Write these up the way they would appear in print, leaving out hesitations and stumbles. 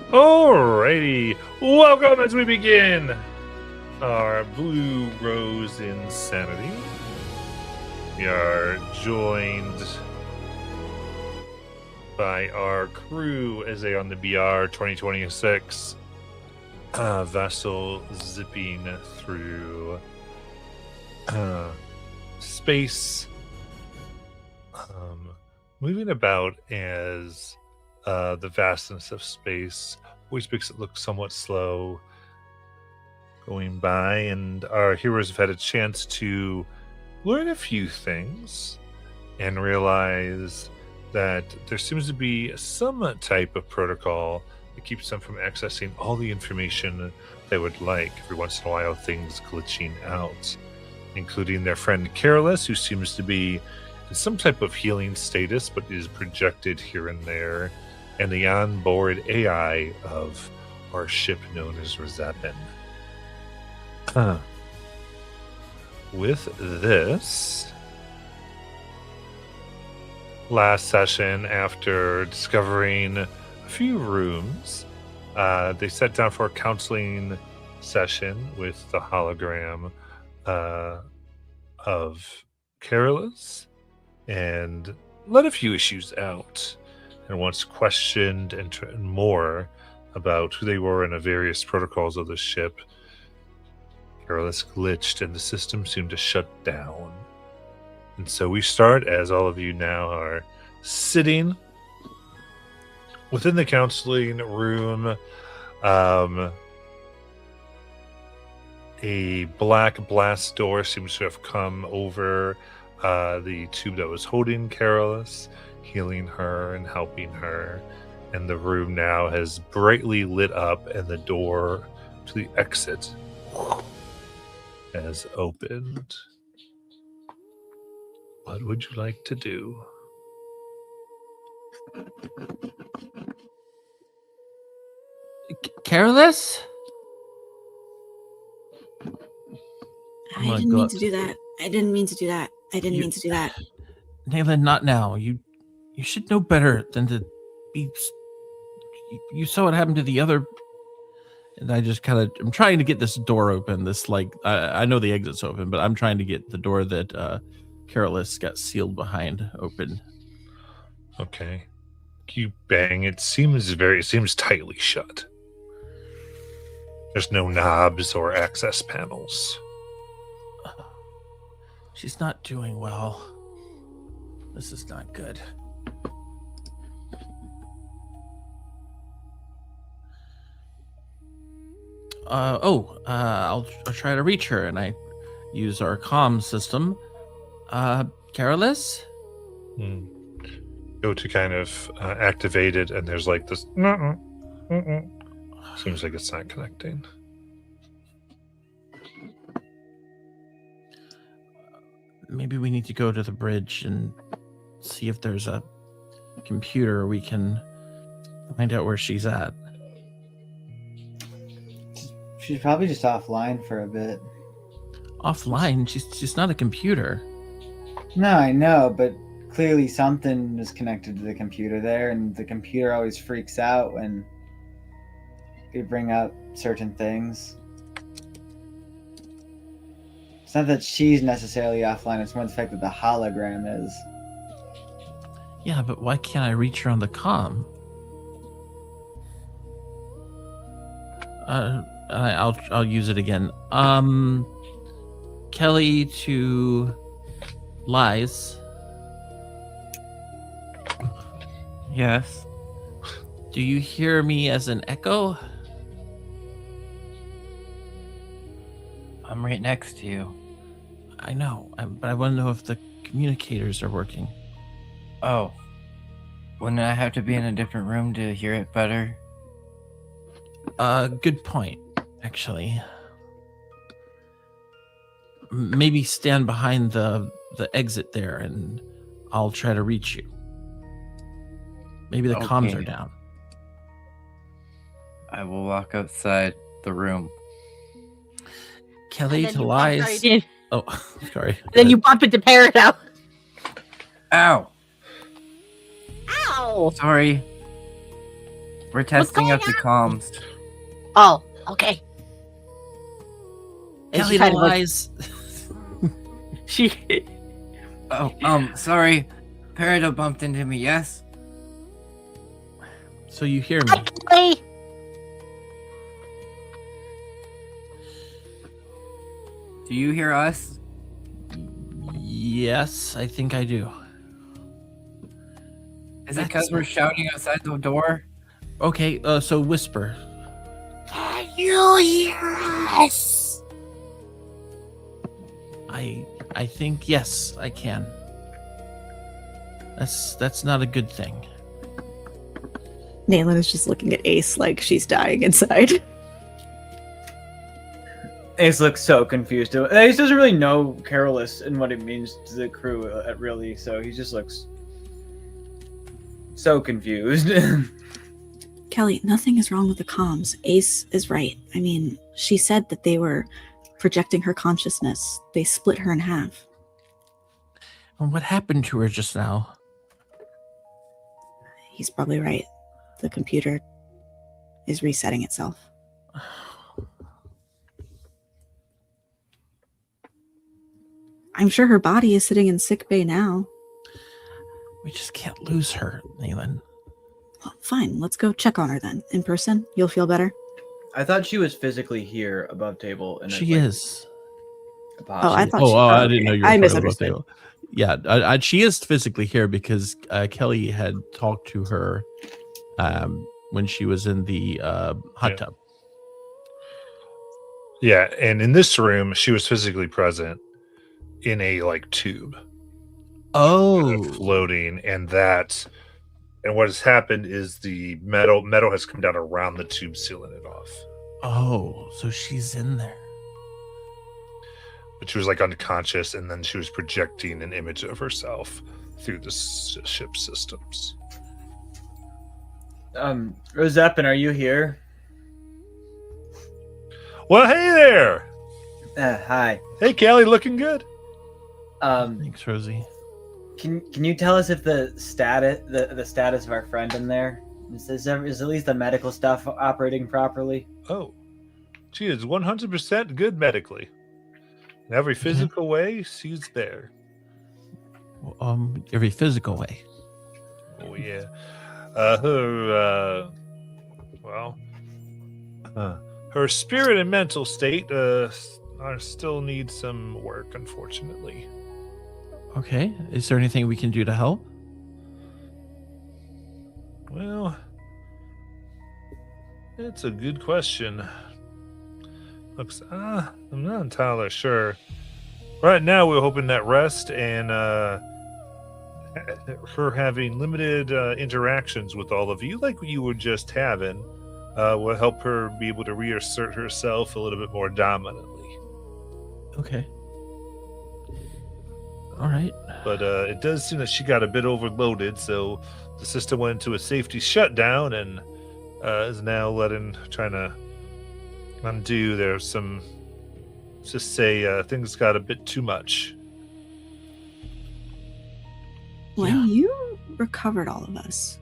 Alrighty, welcome as we begin our Blue Rose Insanity. We are joined by our crew as they on the BR 2026 vessel zipping through space, moving about as the vastness of space always makes it look somewhat slow going by, and our heroes have had a chance to learn a few things and realize that there seems to be some type of protocol that keeps them from accessing all the information they would like. Every once in a while, things glitching out, including their friend Careless, who seems to be in some type of healing status but is projected here and there, and the onboard AI of our ship known as Rezapin. With this, last session, after discovering a few rooms, they sat down for a counseling session with the hologram of Careless and let a few issues out. And once questioned and more about who they were and the various protocols of the ship, Careless glitched and the system seemed to shut down. And so we start, as all of you now are sitting within the counseling room. A black blast door seems to have come over the tube that was holding Careless, healing her and helping her. And the room now has brightly lit up, and the door to the exit has opened. What would you like to do? Careless? I didn't mean to do that. I didn't mean to do that. Nayland, not now. You should know better than to be... You saw what happened to the other... And I just I'm trying to get this door open. I know the exit's open, but I'm trying to get the door that Careless got sealed behind open. Okay. You bang. It seems tightly shut. There's no knobs or access panels. She's not doing well. This is not good. I'll try to reach her, and I use our comm system. Careless? Go to kind of activate it, and there's like this. Seems like it's not connecting. Maybe we need to go to the bridge and see if there's a computer we can find out where she's at. She's probably just offline for a bit. Offline? She's not a computer. No, I know, but clearly something is connected to the computer there, and the computer always freaks out when we bring up certain things. It's not that she's necessarily offline, it's more the fact that the hologram is. Yeah, but why can't I reach her on the comm? I'll use it again. Kelly to Lies. Yes. Do you hear me as an echo? I'm right next to you. I know, but I want to know if the communicators are working. Oh. Wouldn't I have to be in a different room to hear it better? Good point, actually. Maybe stand behind the exit there, and I'll try to reach you. Maybe the comms are down. I will walk outside the room. Kelly to Lies. Oh, sorry. Then you bump into Peridot. Ow! Ow! Sorry. We're testing out going the comms. Oh, okay. And Kelly, she the kind of like, lies. she Oh, sorry. Peridot bumped into me, yes? So you hear me? Hi, Kelly. Do you hear us? Yes, I think I do. Is it because we're shouting outside the door? Okay, so whisper. Can you hear us? I think yes, I can. That's not a good thing. Nayland is just looking at Ace like she's dying inside. Ace looks so confused. Ace doesn't really know Carolus and what it means to the crew, really, so he just looks so confused. Kelly, nothing is wrong with the comms. Ace is right. I mean, she said that they were projecting her consciousness. They split her in half. And what happened to her just now? He's probably right. The computer is resetting itself. I'm sure her body is sitting in sickbay now. We just can't lose her, Nayland. Well, fine. Let's go check on her then. In person. You'll feel better. I thought she was physically here above table. And She is. Oh, I thought. I didn't know you were I talking misunderstood. about that. Yeah, she is physically here because Kelly had talked to her when she was in the hot tub. Yeah, and in this room, she was physically present in a like tube, Oh, floating, and what has happened is the metal has come down around the tube, sealing it off. oh, so she's in there. But she was like unconscious, and then she was projecting an image of herself through the ship systems. Rosepin, are you here? Well, hey there! Hi. Hey, Callie, looking good. Thanks, Rosie. Can you tell us if the status of our friend in there is at least the medical stuff operating properly? Oh, she is 100% good medically. In every physical way, she's there. Every physical way. Oh yeah. Her spirit and mental state still need some work, unfortunately. Okay. Is there anything we can do to help? Well, it's a good question. Looks, I'm not entirely sure. Right now, we're hoping that rest and her having limited interactions with all of you, like you were just having, will help her be able to reassert herself a little bit more dominantly. Okay. All right. But it does seem that she got a bit overloaded, so the system went into a safety shutdown and is now trying to undo. There's some, let's just say, things got a bit too much. When you recovered all of us,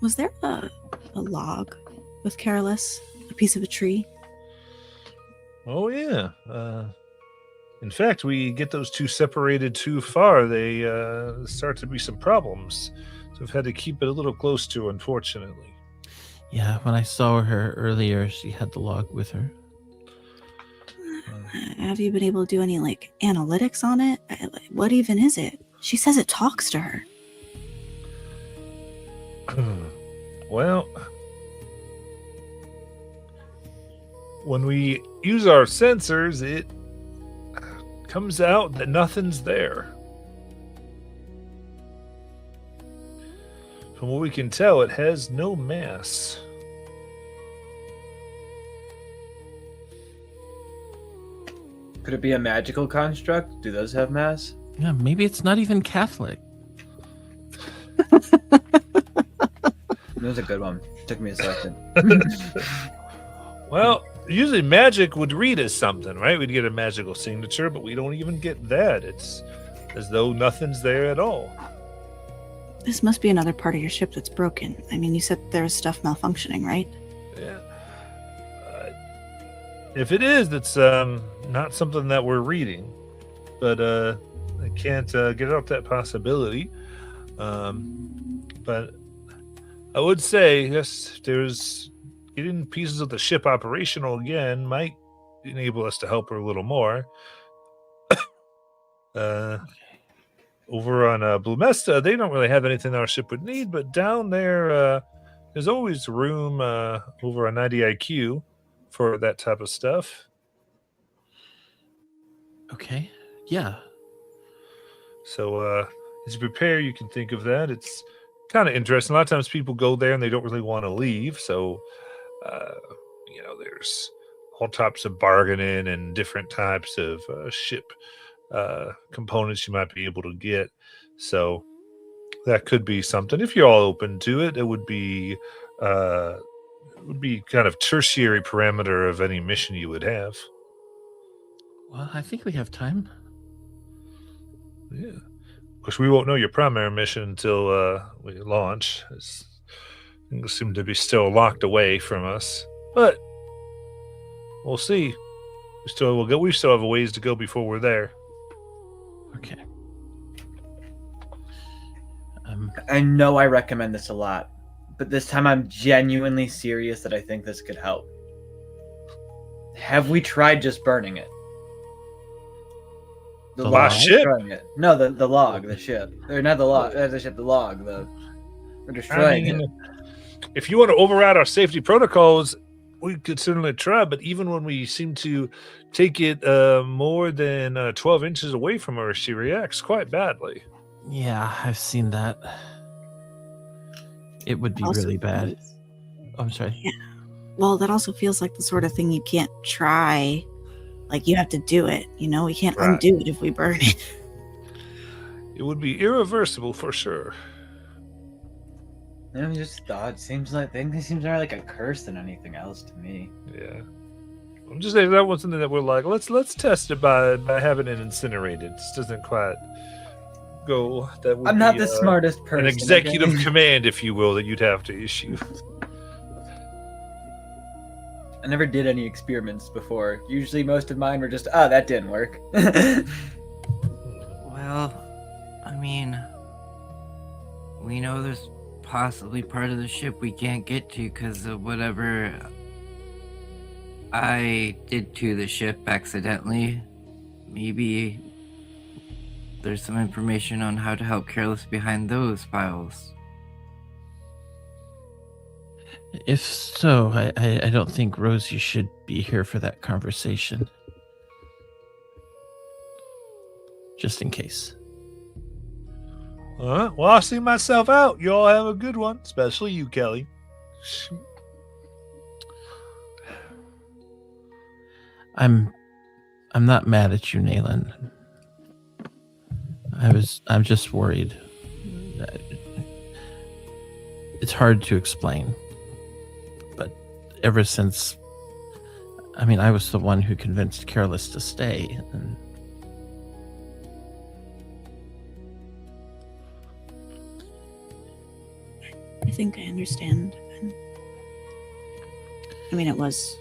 was there a log with Carolus? A piece of a tree? Oh yeah. In fact, we get those two separated too far, they start to be some problems. So we've had to keep it a little close to, unfortunately. Yeah, when I saw her earlier, she had the log with her. Have you been able to do any analytics on it? What even is it? She says it talks to her. Well, when we use our sensors, it comes out that nothing's there. From what we can tell, it has no mass. Could it be a magical construct? Do those have mass? Yeah, maybe it's not even Catholic. That was a good one. Took me a second. Well, usually magic would read as something, right? We'd get a magical signature, but we don't even get that. It's as though nothing's there at all. This must be another part of your ship that's broken. I mean, you said there was stuff malfunctioning, right? Yeah. If it is, it's not something that we're reading, but I can't get out that possibility. But I would say, yes, there's getting pieces of the ship operational again might enable us to help her a little more. Over on Blue Mesta, they don't really have anything our ship would need, but down there, there's always room over on 90 IQ for that type of stuff. Okay. Yeah. So as you prepare, you can think of that. It's kind of interesting. A lot of times people go there and they don't really want to leave. So, there's all types of bargaining and different types of ship components you might be able to get. So that could be something. If you're all open to it, it would be kind of tertiary parameter of any mission you would have. Well, I think we have time. Yeah. Of course, we won't know your primary mission until we launch. Things seem to be still locked away from us, but we'll see. We still have a ways to go before we're there. Okay. I know I recommend this a lot, but this time I'm genuinely serious that I think this could help. Have we tried just burning it? The log? Ship? Destroying it. No, the log, the ship. Or not the log, the ship, the log. We're destroying it. If you want to override our safety protocols, we could certainly try, but even when we seem to take it more than 12 inches away from her, she reacts quite badly. Yeah, I've seen that. It would be Also really bad. feels- Oh, I'm sorry. Yeah. Well, that also feels like the sort of thing you can't try. Like, you have to do it. We can't Right. undo it if we burn it. It would be irreversible for sure. Just thought seems like more like a curse than anything else to me. Yeah. I'm just saying that was something that we're like, let's test it by having it incinerated. This doesn't quite go. That would I'm not be, the smartest person. an executive okay? command, if you will, that you'd have to issue. I never did any experiments before. Usually most of mine were just, that didn't work. Well, I mean, we know there's possibly part of the ship we can't get to because of whatever I did to the ship accidentally. Maybe there's some information on how to help Careless behind those files. If so, I don't think Rosie should be here for that conversation. Just in case. All right. Well, I'll see myself out. You all have a good one, especially you, Kelly. I'm not mad at you, Nayland. I'm just worried. It's hard to explain. But ever since I was the one who convinced Careless to stay, and I think I understand. It was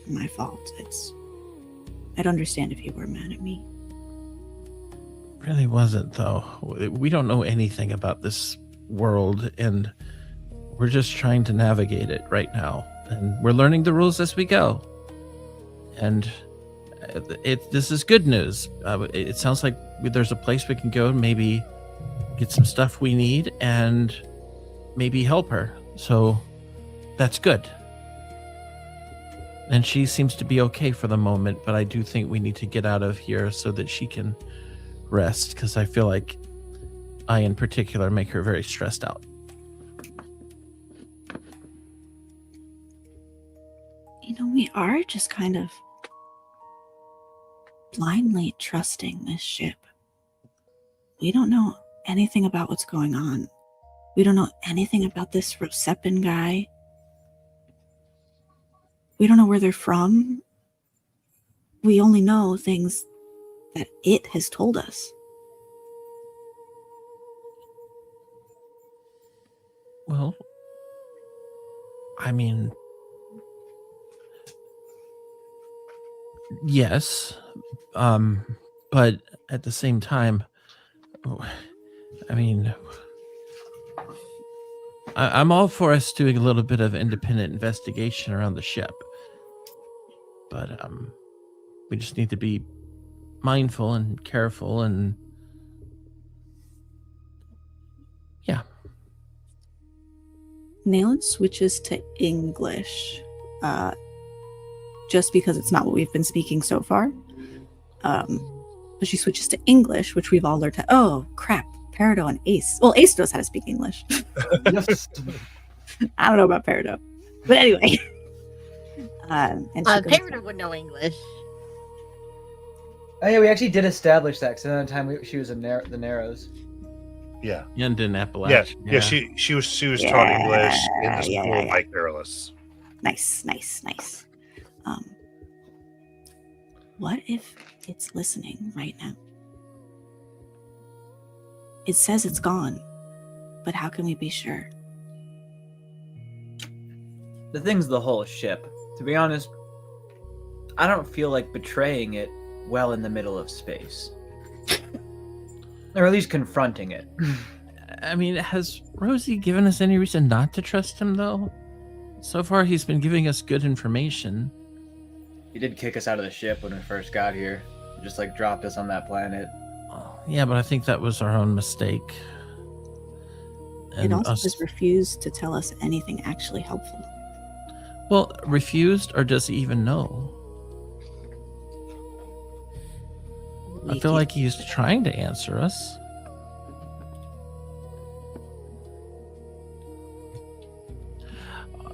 my fault. I'd understand if you were mad at me. really wasn't, though. We don't know anything about this world, and we're just trying to navigate it right now. And we're learning the rules as we go. And this is good news. It sounds like there's a place we can go and maybe get some stuff we need and maybe help her. So that's good. And she seems to be okay for the moment, but I do think we need to get out of here so that she can rest, because I feel like I, in particular, make her very stressed out. We are just kind of blindly trusting this ship. We don't know anything about what's going on. We don't know anything about this Rosepin guy. We don't know where they're from. We only know things that it has told us. Well, I mean, yes, but at the same time, I mean, I'm all for us doing a little bit of independent investigation around the ship, but we just need to be mindful and careful, and yeah. Nayland switches to English, just because it's not what we've been speaking so far. But she switches to English, which we've all learned how. Oh crap! Peridot and Ace. Well, Ace knows how to speak English. Yes. I don't know about Peridot, but anyway. And she goes, Peridot would know English. Oh yeah, we actually did establish that. Because another time she was in the Narrows. Yeah. And in Yeah. Appalachia. Yeah. She was taught English in the Yeah, school yeah, yeah. by Careless. Nice. What if it's listening right now? It says it's gone, but how can we be sure? The thing's the whole ship. To be honest, I don't feel like betraying it well in the middle of space. Or at least confronting it. I mean, has Rosie given us any reason not to trust him, though? So far, he's been giving us good information. He did kick us out of the ship when we first got here. Just like dropped us on that planet. Yeah, but I think that was our own mistake. It And also us- just refused to tell us anything actually helpful. well, refused, or does he even know? I We feel can't- like he's trying to answer us.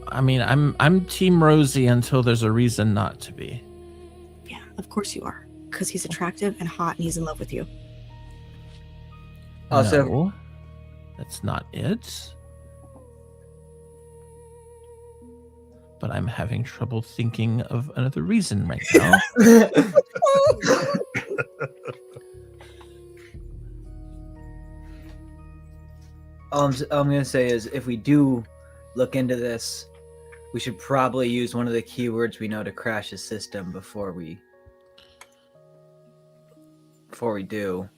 I mean, I'm Team Rosie until there's a reason not to be. Yeah, of course you are. Because he's attractive and hot and he's in love with you. Also- No, that's not it. But I'm having trouble thinking of another reason right now. All I'm going to say is if we do look into this, we should probably use one of the keywords we know to crash his system before we do.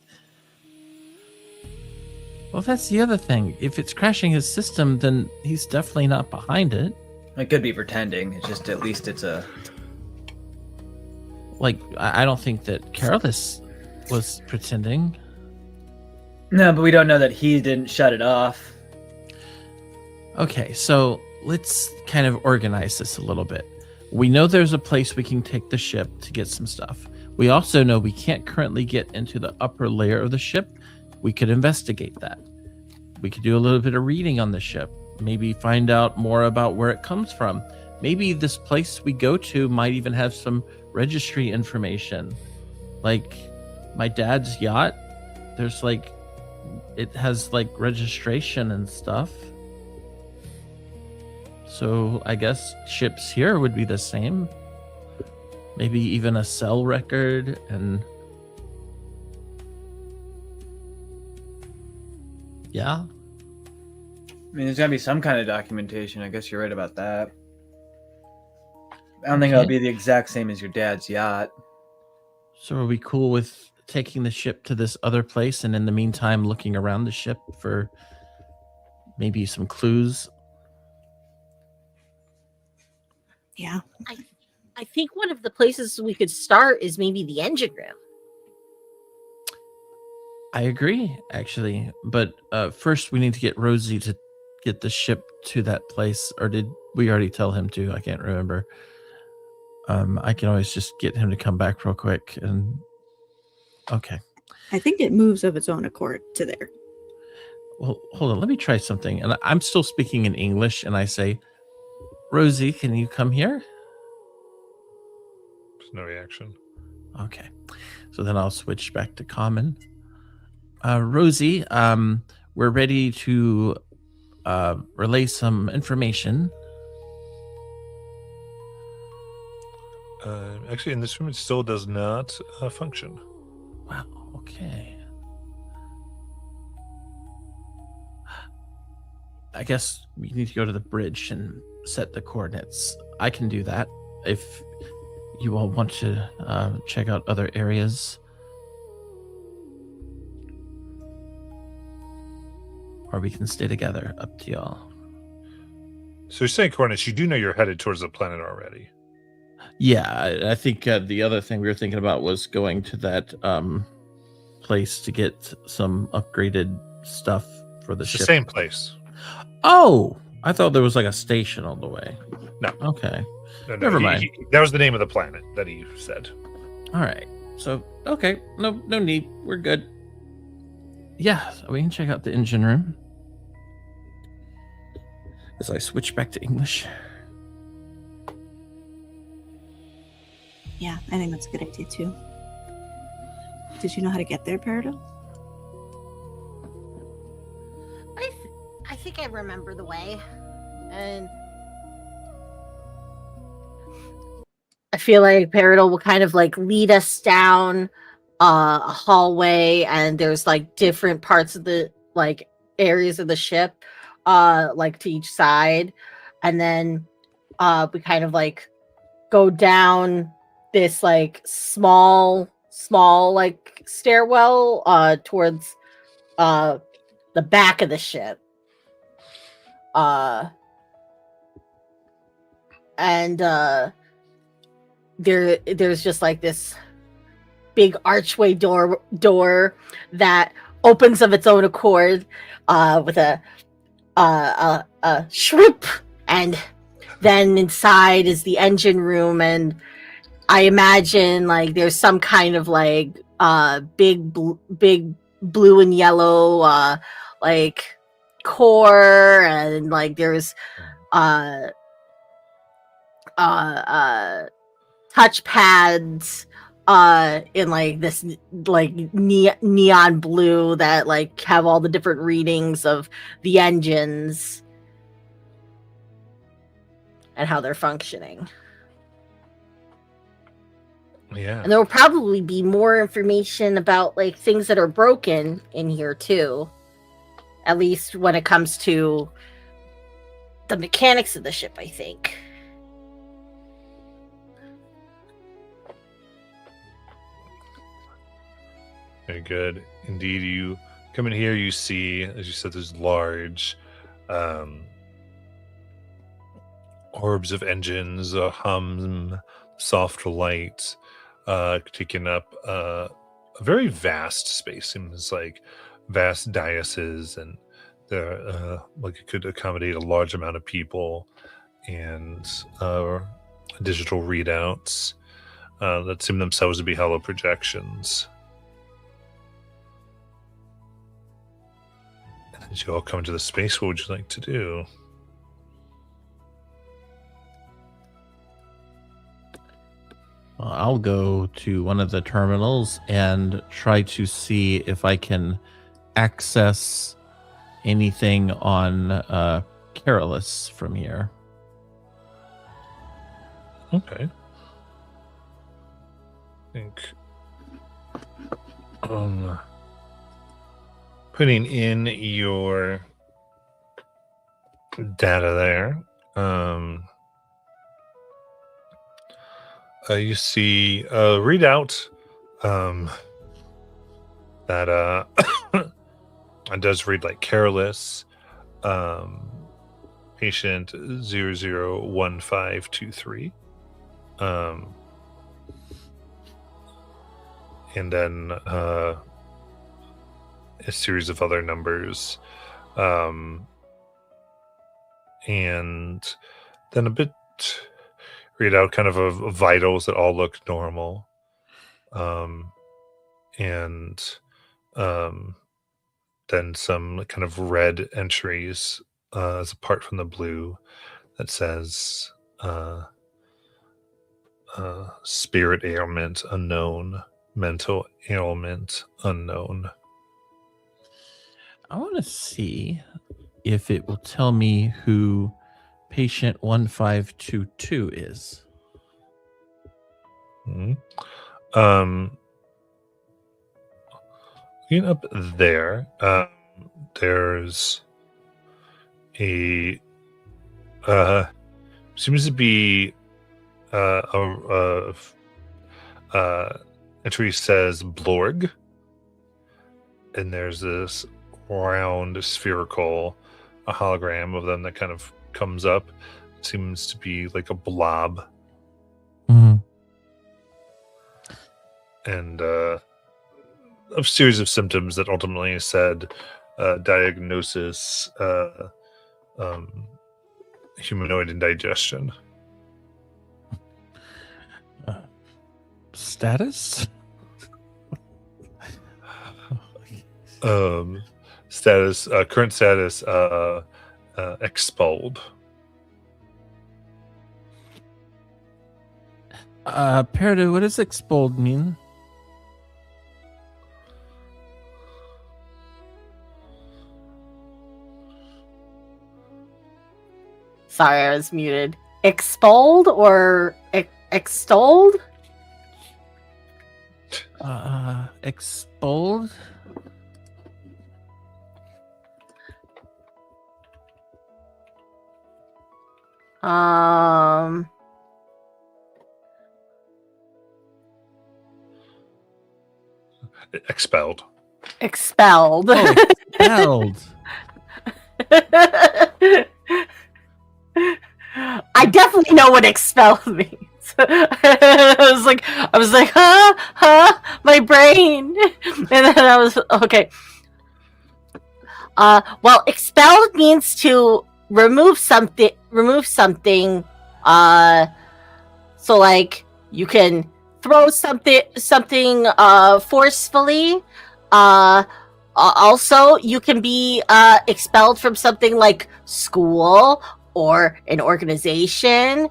Well, that's the other thing. If it's crashing his system, then he's definitely not behind it. It could be pretending. It's just at least it's a... Like, I don't think that Careless was pretending. No, but we don't know that he didn't shut it off. Okay, so let's kind of organize this a little bit. We know there's a place we can take the ship to get some stuff. We also know we can't currently get into the upper layer of the ship. We could investigate that. We could do a little bit of reading on the ship. Maybe find out more about where it comes from. Maybe this place we go to might even have some registry information. Like my dad's yacht. There's like, it has like registration and stuff. So I guess ships here would be the same. Maybe even a cell record and... Yeah. I mean, there's got to be some kind of documentation. I guess you're right about that. I don't think it'll be the exact same as your dad's yacht. So are we cool with taking the ship to this other place and in the meantime looking around the ship for maybe some clues? Yeah. I think one of the places we could start is maybe the engine room. I agree, actually. But first we need to get Rosie to get the ship to that place. Or did we already tell him to? I can't remember. I can always just get him to come back real quick. And okay. I think it moves of its own accord to there. Well, hold on. Let me try something. And I'm still speaking in English. And I say, Rosie, can you come here? There's no reaction. Okay. So then I'll switch back to common. Rosie, we're ready to relay some information. Actually, in this room, it still does not function. Wow. Okay. I guess we need to go to the bridge and set the coordinates. I can do that if you all want to check out other areas. Or we can stay together, up to y'all. So you're saying, Cornish, you do know you're headed towards the planet already. Yeah, I think the other thing we were thinking about was going to that place to get some upgraded stuff for the It's ship. the same place. Oh, I thought there was like a station on the way. No. Okay. No, Never mind. That was the name of the planet that he said. All right. So, okay. No need. We're good. Yeah, so we can check out the engine room. As I switch back to English. Yeah, I think that's a good idea too. Did you know how to get there, Peridot? I think I remember the way, and I feel like Peridot will kind of like lead us down a hallway, and there's like different parts of the like areas of the ship, like to each side, and then we kind of like go down this like small like stairwell towards the back of the ship. And there's just like this big archway door that opens of its own accord with a shrimp, and then inside is the engine room, and I imagine like there's some kind of like big blue and yellow like core, and like there's touch pads in like this like neon blue that like have all the different readings of the engines and how they're functioning. Yeah. And there will probably be more information about like things that are broken in here too. At least when it comes to the mechanics of the ship, I think. Very good. Indeed, you come in here, you see, as you said, there's large orbs of engines, a hum, soft light, taking up a very vast space. Seems like vast dioceses, and there like it could accommodate a large amount of people, and digital readouts that seem themselves to be hollow projections. And as you all come into the space, what would you like to do? I'll go to one of the terminals and try to see if I can access anything on Carolus from here. Okay. I think putting in your data there, you see a readout that it does read like Carolus, patient 001523, and then a series of other numbers, and then a bit read out kind of a vitals that all look normal, and then some kind of red entries as apart from the blue that says spirit ailment unknown, mental ailment unknown. I want to see if it will tell me who patient 1522 is. Looking up there, there's a seems to be entry says Blorg, and there's this round spherical a hologram of them that kind of comes up. It seems to be like a blob, Mhm. and a series of symptoms that ultimately said diagnosis humanoid indigestion. Status? Status current status expelled. Peridot, what does expelled mean? Sorry, I was muted. Expelled or extolled? Expelled? Expelled. Expelled. Oh, expelled. I definitely know what expelled means. I was like, huh, my brain, and then I was okay. Well, expelled means to remove something. So like you can throw something forcefully. Also, you can be expelled from something like school or an organization.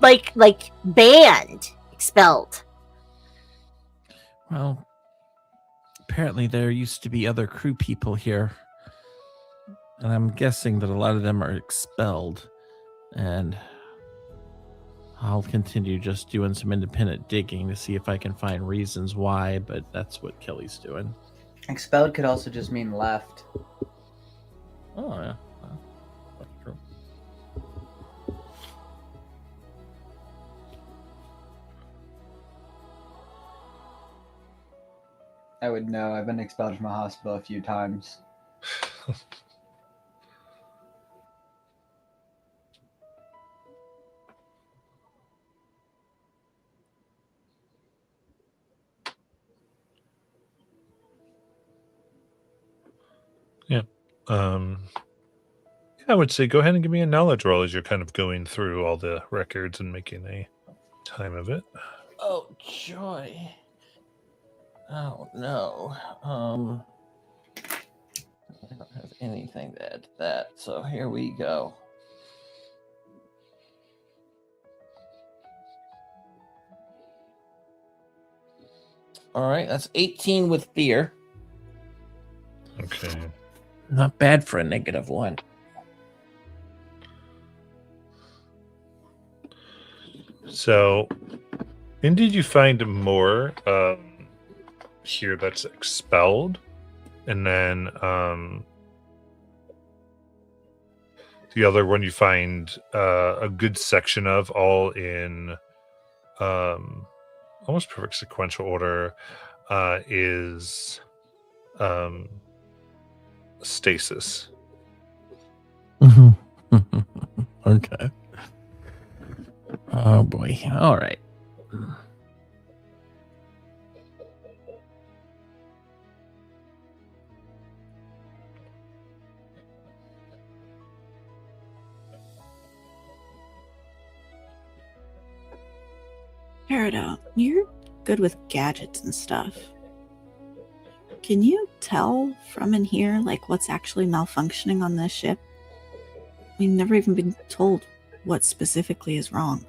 Like banned, expelled. Well, apparently there used to be other crew people here. And I'm guessing that a lot of them are expelled. And I'll continue just doing some independent digging to see if I can find reasons why, but that's what Kelly's doing. Expelled could also just mean left. Oh, yeah. Well, that's true. I would know. I've been expelled from a hospital a few times. I would say go ahead and give me a knowledge roll as you're kind of going through all the records and making a time of it. Oh, joy. Oh, no. I don't have anything to add to that, so here we go. All right, that's 18 with fear. Okay. Not bad for a -1. So, and did you find more here that's expelled? And then the other one you find a good section of, all in almost perfect sequential order, is stasis. Okay. Oh boy. All right. Peridot, you're good with gadgets and stuff. Can you tell from in here, like, what's actually malfunctioning on this ship? We've never even been told what specifically is wrong.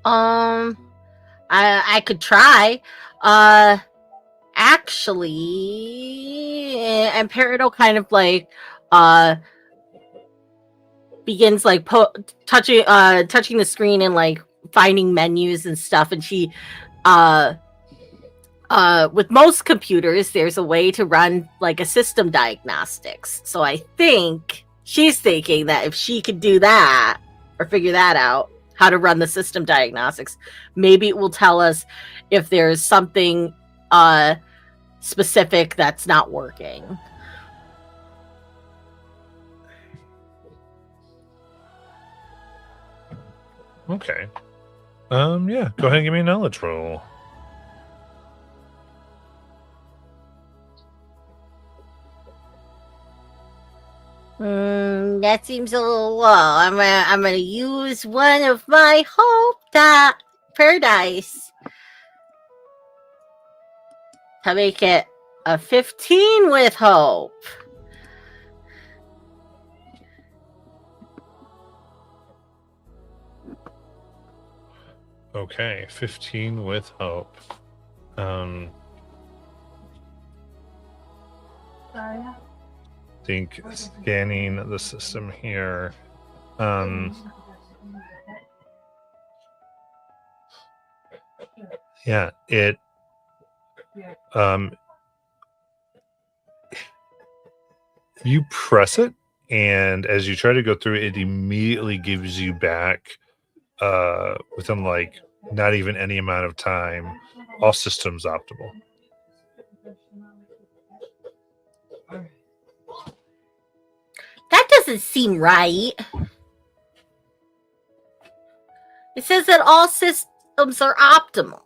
I could try. Actually, and Peridot kind of like begins like touching the screen and like finding menus and stuff, and she with most computers, there's a way to run like a system diagnostics. So I think she's thinking that if she could do that or figure that out, how to run the system diagnostics, maybe it will tell us if there's something specific that's not working. Okay. Yeah, go ahead and give me a knowledge roll. That seems a little low. I'm gonna use one of my hope paradise to make it a 15 with hope. Okay, 15 with hope. Think scanning the system here. Yeah, it you press it, and as you try to go through it immediately gives you back within like not even any amount of time, all systems optimal. That doesn't seem right. It says that all systems are optimal.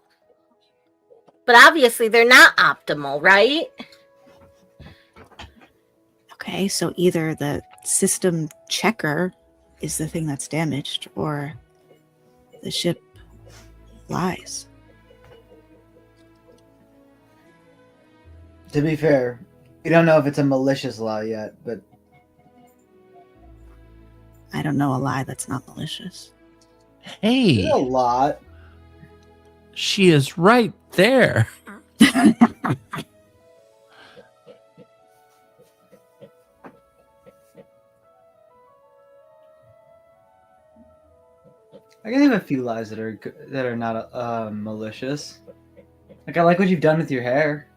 But obviously they're not optimal, right? Okay, so either the system checker is the thing that's damaged, or the ship lies. To be fair, we don't know if it's a malicious lie yet, but I don't know a lie that's not malicious. Hey, there's a lot. she is right there. I can think of a few lies that are not malicious. Like, I like what you've done with your hair.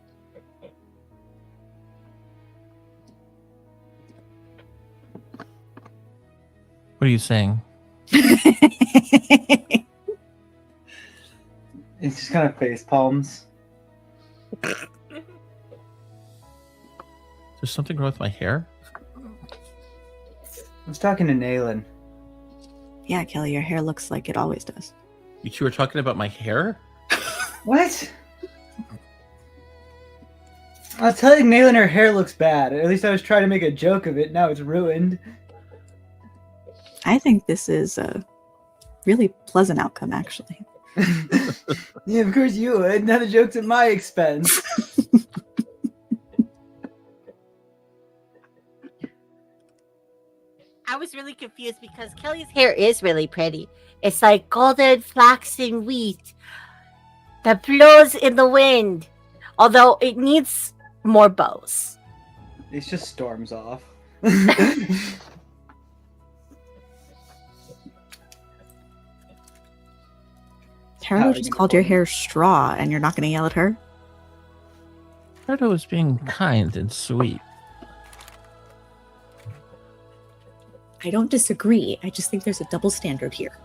What are you saying? It's just kind of face palms. There's something wrong with my hair? I was talking to Nayland. Yeah, Kelly, your hair looks like it always does. You two were talking about my hair? What? I was telling Nayland her hair looks bad. At least I was trying to make a joke of it. Now it's ruined. I think this is a really pleasant outcome, actually. Yeah, of course you would. Now the joke's at my expense. I was really confused because Kelly's hair is really pretty. It's like golden flaxen wheat that blows in the wind. Although it needs more bows. It just storms off. Taro just called your hair straw, and you're not going to yell at her? Frodo was being kind and sweet. I don't disagree. I just think there's a double standard here.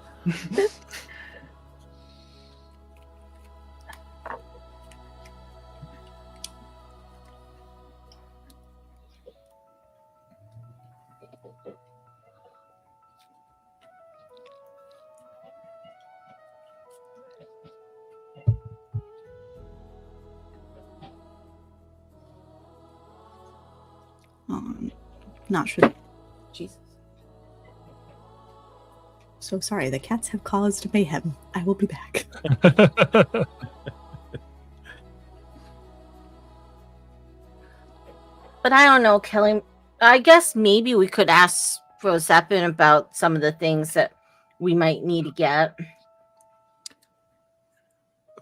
Not sure. Jesus. So sorry, the cats have caused mayhem. I will be back. But I don't know, Kelly. I guess maybe we could ask Rosepin about some of the things that we might need to get.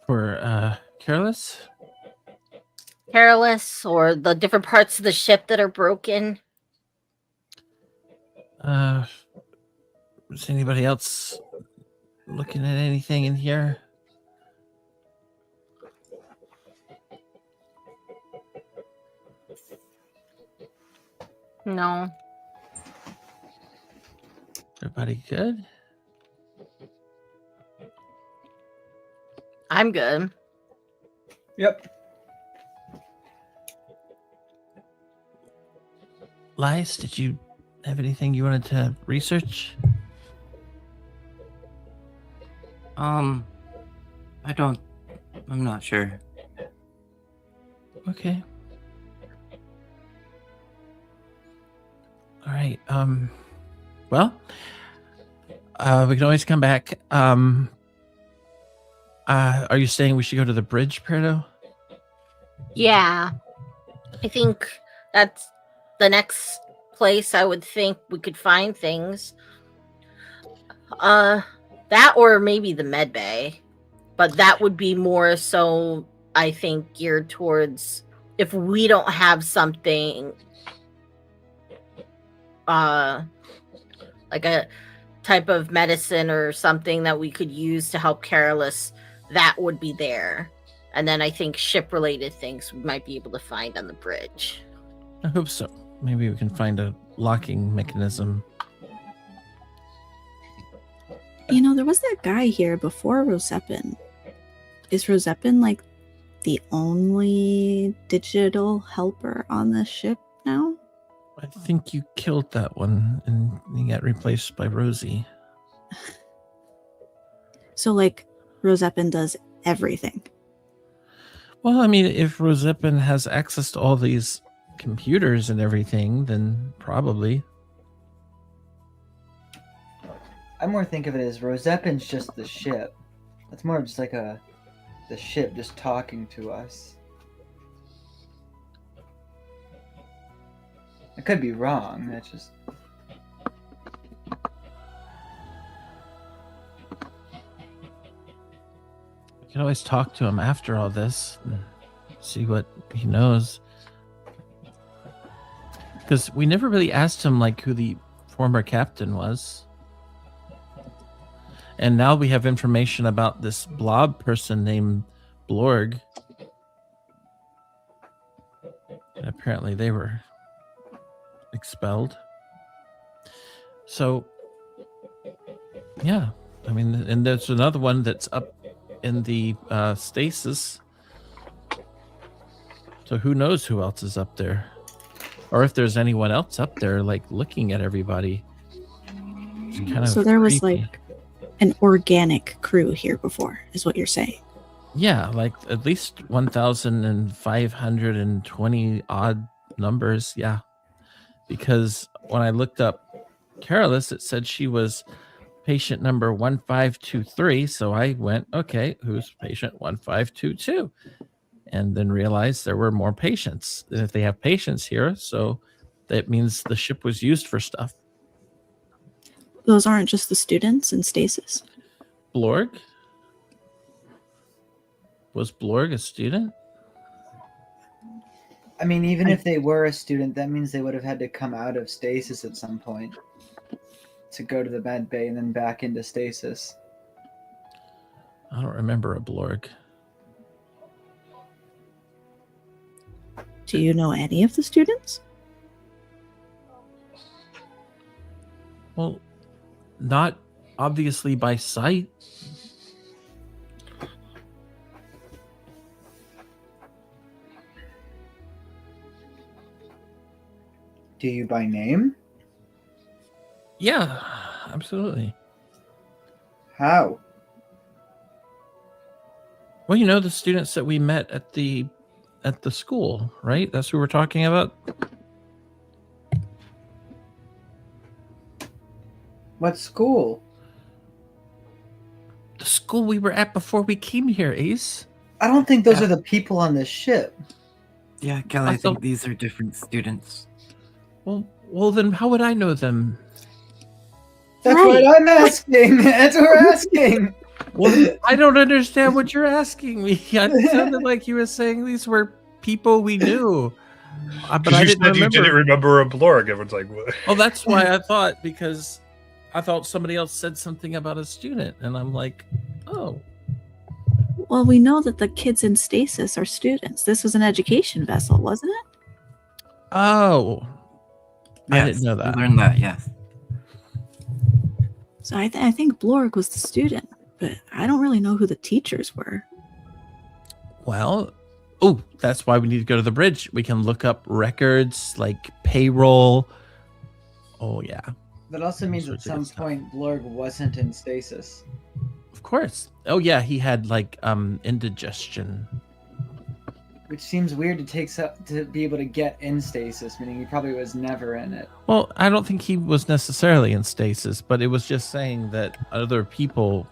For Careless? Careless, or the different parts of the ship that are broken. Is anybody else looking at anything in here? No. Everybody good? I'm good. Yep. Lias, did you have anything you wanted to research? I'm not sure. Okay. All right. Well, we can always come back. Are you saying we should go to the bridge, Perdo? Yeah. I think that's the next place I would think we could find things. That or maybe the med bay. But that would be more so, I think, geared towards if we don't have something like a type of medicine or something that we could use to help Careless, that would be there. And then I think ship-related things we might be able to find on the bridge. I hope so. Maybe we can find a locking mechanism. You know, there was that guy here before Rosepin. Is Rosepin like the only digital helper on the ship now? I think you killed that one and he got replaced by Rosie. So, like, Rosepin does everything. Well, I mean, if Rosepin has access to all these computers and everything, then probably. I more think of it as Rosepin's just the ship. That's more just like the ship just talking to us. I could be wrong. That's just. You can always talk to him after all this and see what he knows. Because we never really asked him like who the former captain was. And now we have information about this blob person named Blorg. And apparently they were expelled. So, yeah. I mean, and there's another one that's up in the stasis. So who knows who else is up there? Or if there's anyone else up there, like, looking at everybody. It's kind of So there was creepy. like an organic crew here before, is what you're saying. Yeah, like at least 1,520 odd numbers. Yeah. Because when I looked up Careless, it said she was patient number 1523. So I went, okay, who's patient 1522? And then realized there were more patients. And if they have patients here, so that means the ship was used for stuff. Those aren't just the students in stasis. Blorg? Was Blorg a student? I mean, even if they were a student, that means they would have had to come out of stasis at some point to go to the med bay and then back into stasis. I don't remember a Blorg. Do you know any of the students? Well, not obviously by sight. Do you by name? Yeah, absolutely. How? Well, you know, the students that we met at the school, right? That's who we're talking about. What school? The school we were at before we came here, Ace. I don't think those are the people on this ship. Yeah, Kelly, I I think thought- these are different students. Well, then how would I know them? That's Right. what I'm asking. That's what we're asking. Well, I don't understand what you're asking me. It sounded like you were saying these were people we knew, but Because I you didn't said you remember. didn't remember a Blorg. Everyone's like, what? Well, that's why I thought, because I thought somebody else said something about a student, and I'm like, oh, Well, we know that the kids in stasis are students. This was an education vessel, wasn't it? oh, I Yes, didn't know we that. learned that. Yes. So I think Blorg was the student, but I don't really know who the teachers were. Well, oh, that's why we need to go to the bridge. We can look up records like payroll. Oh yeah, That also means at sorts of good some stuff. point Blorg wasn't in stasis. of course. Oh yeah, he had like indigestion. Which seems weird to be able to get in stasis, meaning he probably was never in it. Well, I don't think he was necessarily in stasis, but it was just saying that other people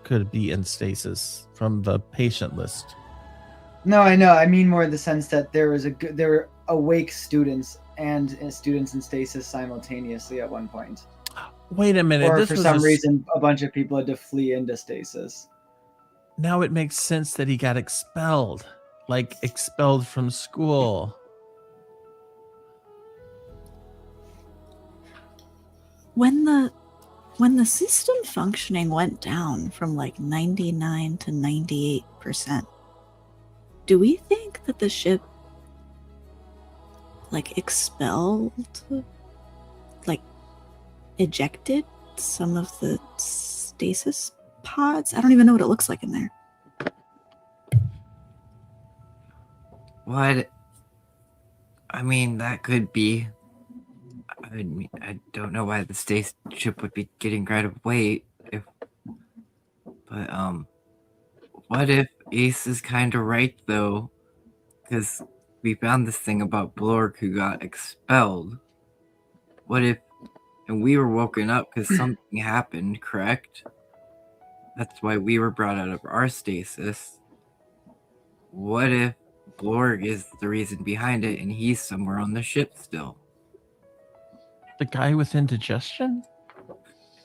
could be in stasis from the patient list. No, I know. I mean more in the sense that there were awake students and students in stasis simultaneously at one point. Wait a minute. Or this for was some reason, a bunch of people had to flee into stasis. Now it makes sense that he got expelled, like expelled from school. When the system functioning went down from like 99 to 98%, do we think that the ship like expelled, like ejected some of the stasis pods? I don't even know what it looks like in there. What? I mean, that could be. I don't know why the spaceship would be getting rid of weight. What if Ace is kind of right though? Because we found this thing about Blorg who got expelled. What if, and we were woken up because something happened, correct? That's why we were brought out of our stasis. What if Blorg is the reason behind it and he's somewhere on the ship still? The guy with indigestion?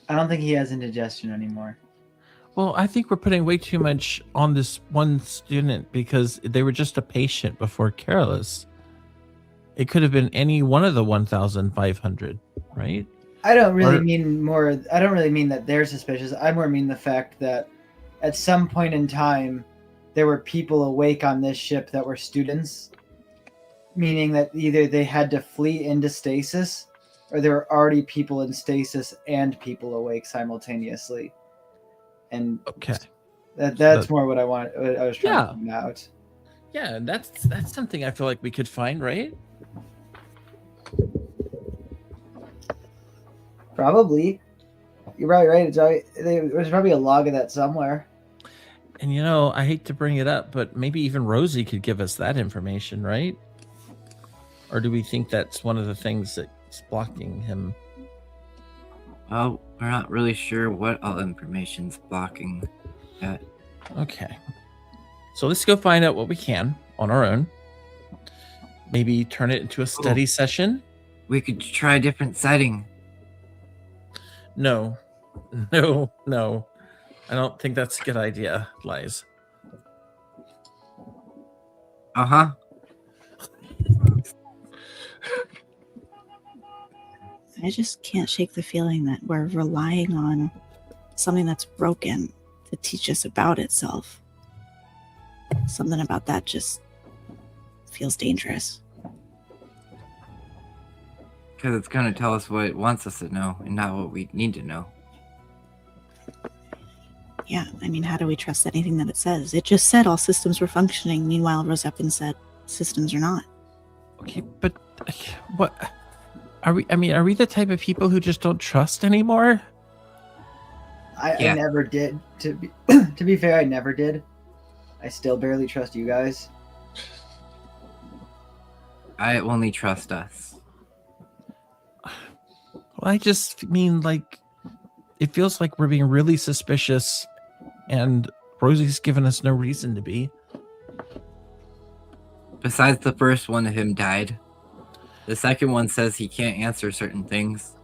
I don't think he has indigestion anymore. Well, I think we're putting way too much on this one student because they were just a patient before Careless. It could have been any one of the 1,500, right? I don't really Or- mean that they're suspicious. I more mean the fact that at some point in time, there were people awake on this ship that were students, meaning that either they had to flee into stasis or there were already people in stasis and people awake simultaneously. And Okay. that's more what I was trying Yeah. to find out. Yeah, that's something I feel like we could find, right? Probably. You're probably right. There's probably a log of that somewhere. And you know, I hate to bring it up, but maybe even Rosie could give us that information, right? Or do we think that's one of the things that's blocking him? Well, we're not really sure what all information's blocking that. Okay. So let's go find out what we can on our own. Maybe turn it into a study session. We could try a different setting. No. No. I don't think that's a good idea, Lies. Uh-huh. I just can't shake the feeling that we're relying on something that's broken to teach us about itself. Something about that just feels dangerous. Because it's going to tell us what it wants us to know and not what we need to know. Yeah, I mean, how do we trust anything that it says? It just said all systems were functioning. Meanwhile, Rosepin said systems are not. Okay, but what are we? I mean, are we the type of people who just don't trust anymore? I Yeah. never did. To be fair, I never did. I still barely trust you guys. I only trust us. Well, I just mean like it feels like we're being really suspicious, and Rosie's given us no reason to be. Besides the first one of him died. The second one says he can't answer certain things.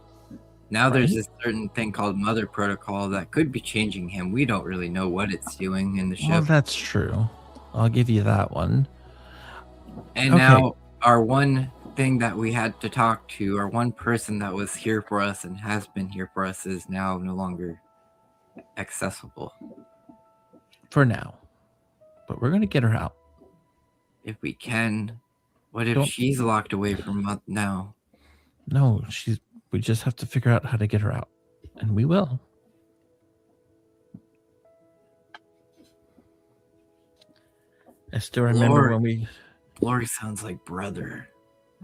Now there's Right. this certain thing called Mother Protocol that could be changing him. We don't really know what it's doing in the ship. Well, that's true. I'll give you that one. And Okay. now our one thing that we had to talk to, our one person that was here for us and has been here for us, is now no longer accessible. For now, but we're gonna get her out. If we can, what if Don't- she's locked away from us now? No, we just have to figure out how to get her out. And we will. I still remember Lord. when we... Blorg sounds like brother.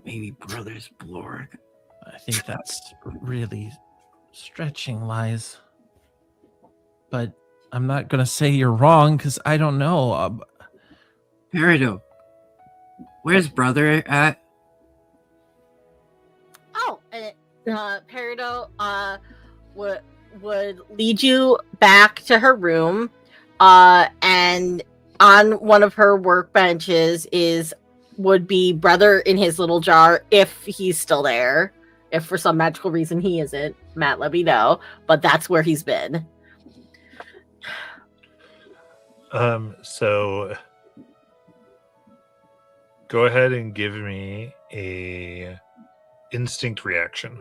Maybe brother's Blorg. I think that's really stretching, Lies. But I'm not going to say you're wrong, because I don't know. Peridot, where's brother at? Oh, Peridot would lead you back to her room, and on one of her workbenches would be brother in his little jar, if he's still there. If for some magical reason he isn't, Matt, let me know. But that's where he's been. So go ahead and give me a instinct reaction.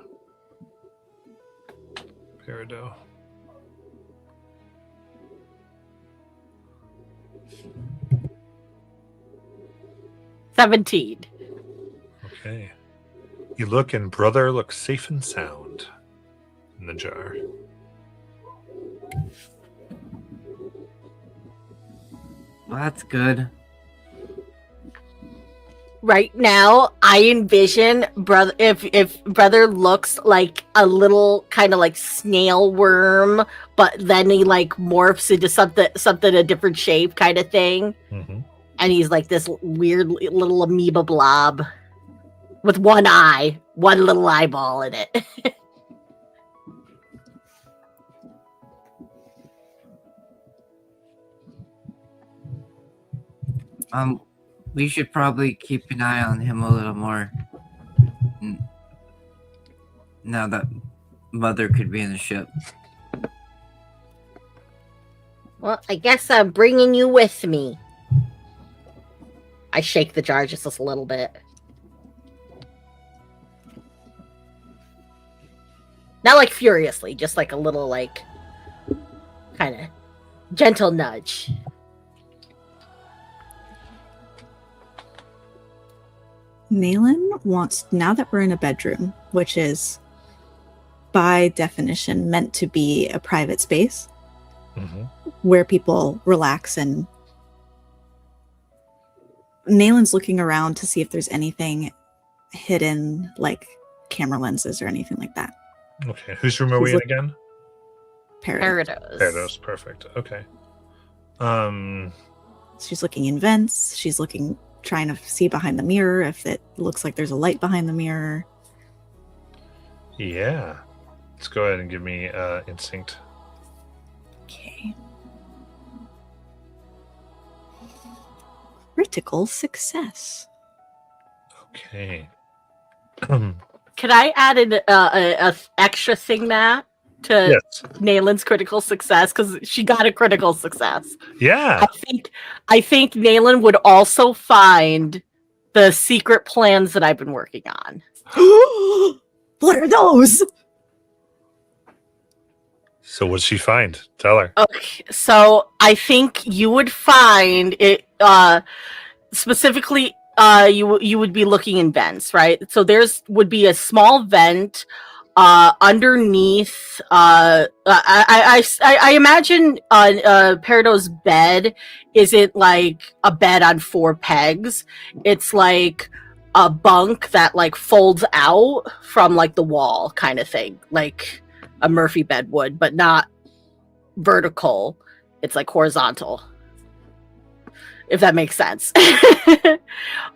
Peridot. $17. Okay. You look, and brother looks safe and sound in the jar. Well, that's good. Right now, I envision brother if brother looks like a little kind of like snail worm, but then he like morphs into something a different shape kind of thing, Mm-hmm. and he's like this weird little amoeba blob with one eye, one little eyeball in it. We should probably keep an eye on him a little more. Now that Mother could be in the ship. Well, I guess I'm bringing you with me. I shake the jar just a little bit. Not like furiously, just like a little, like, kind of gentle nudge. Nayland wants, now that we're in a bedroom, which is by definition meant to be a private space Mm-hmm. where people relax, and Nayland's looking around to see if there's anything hidden, like camera lenses or anything like that. Okay. Whose room are we in again? Paradise. Parados. Perfect. Okay. She's looking in vents. She's looking, trying to see behind the mirror if it looks like there's a light behind the mirror. Yeah. Let's go ahead and give me instinct. Okay. Critical success. Okay. Can I add a extra thing, Matt, to Yes. Nayland's critical success? Because she got a critical success. Yeah. I think Nayland would also find the secret plans that I've been working on. What are those? So what'd she find? Tell her. Okay, so I think you would find it specifically. You would be looking in vents, right? So would be a small vent underneath. I imagine Peridot's bed isn't like a bed on 4 pegs. It's like a bunk that like folds out from like the wall, kind of thing, like a Murphy bed would, but not vertical. It's like horizontal, if that makes sense.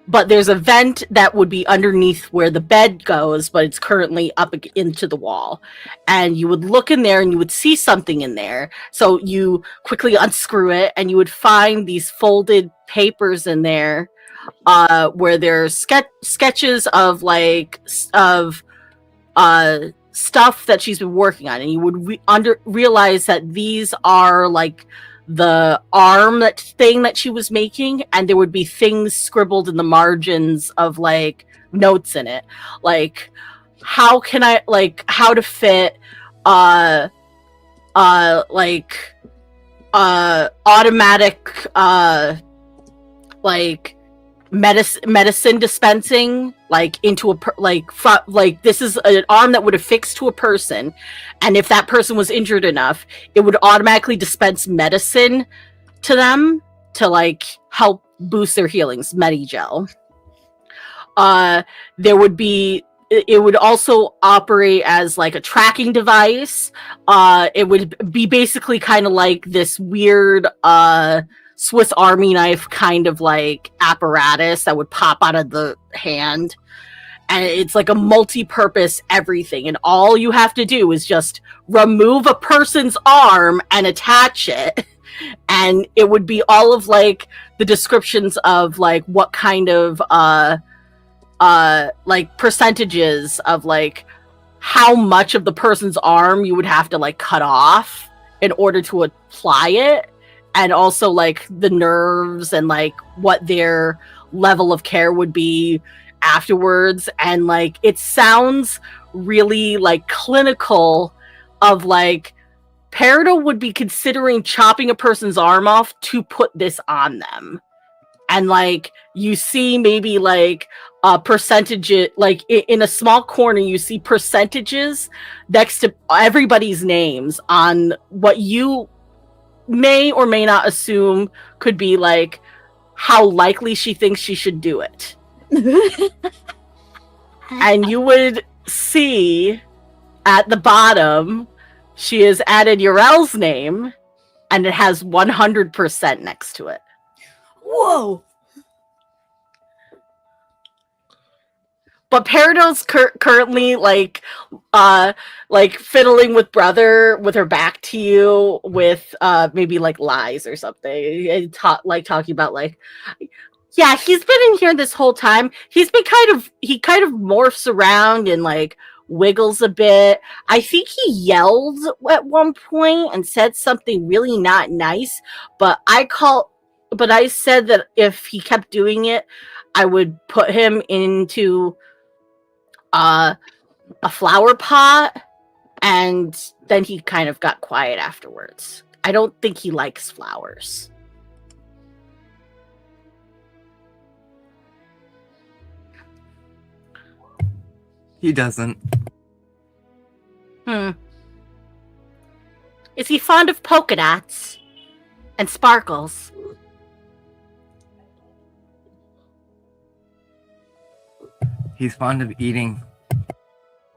But there's a vent that would be underneath where the bed goes, but it's currently up into the wall. And you would look in there and you would see something in there. So you quickly unscrew it and you would find these folded papers in there where there's sketches of stuff that she's been working on, and you would realize that these are like the arm thing that she was making, and there would be things scribbled in the margins of like notes in it, like how to fit automatic medicine dispensing, like into like this is an arm that would affix to a person, and if that person was injured enough, it would automatically dispense medicine to them to like help boost their healings. Medigel. There would be. It would also operate as like a tracking device. It would be basically kind of like this weird Swiss Army knife kind of like apparatus that would pop out of the hand. And it's like a multi-purpose everything. And all you have to do is just remove a person's arm and attach it. And it would be all of like the descriptions of like what kind of like percentages of like how much of the person's arm you would have to like cut off in order to apply it, and also like the nerves and like what their level of care would be afterwards. And like it sounds really like clinical, of like Peridot would be considering chopping a person's arm off to put this on them. And like you see maybe like percentage, like in a small corner you see percentages next to everybody's names on what you may or may not assume could be like how likely she thinks she should do it. And you would see at the bottom she has added Urel's name, and it has 100% next to it. Whoa! But Peridot's currently like fiddling with Brother with her back to you with maybe like lies or something, and talking about like, yeah, he's been in here this whole time. He kind of morphs around and like wiggles a bit. I think he yelled at one point and said something really not nice, but I said that if he kept doing it, I would put him into a flower pot, and then he kind of got quiet afterwards. I don't think he likes flowers. He doesn't. Is he fond of polka dots and sparkles? He's fond of eating.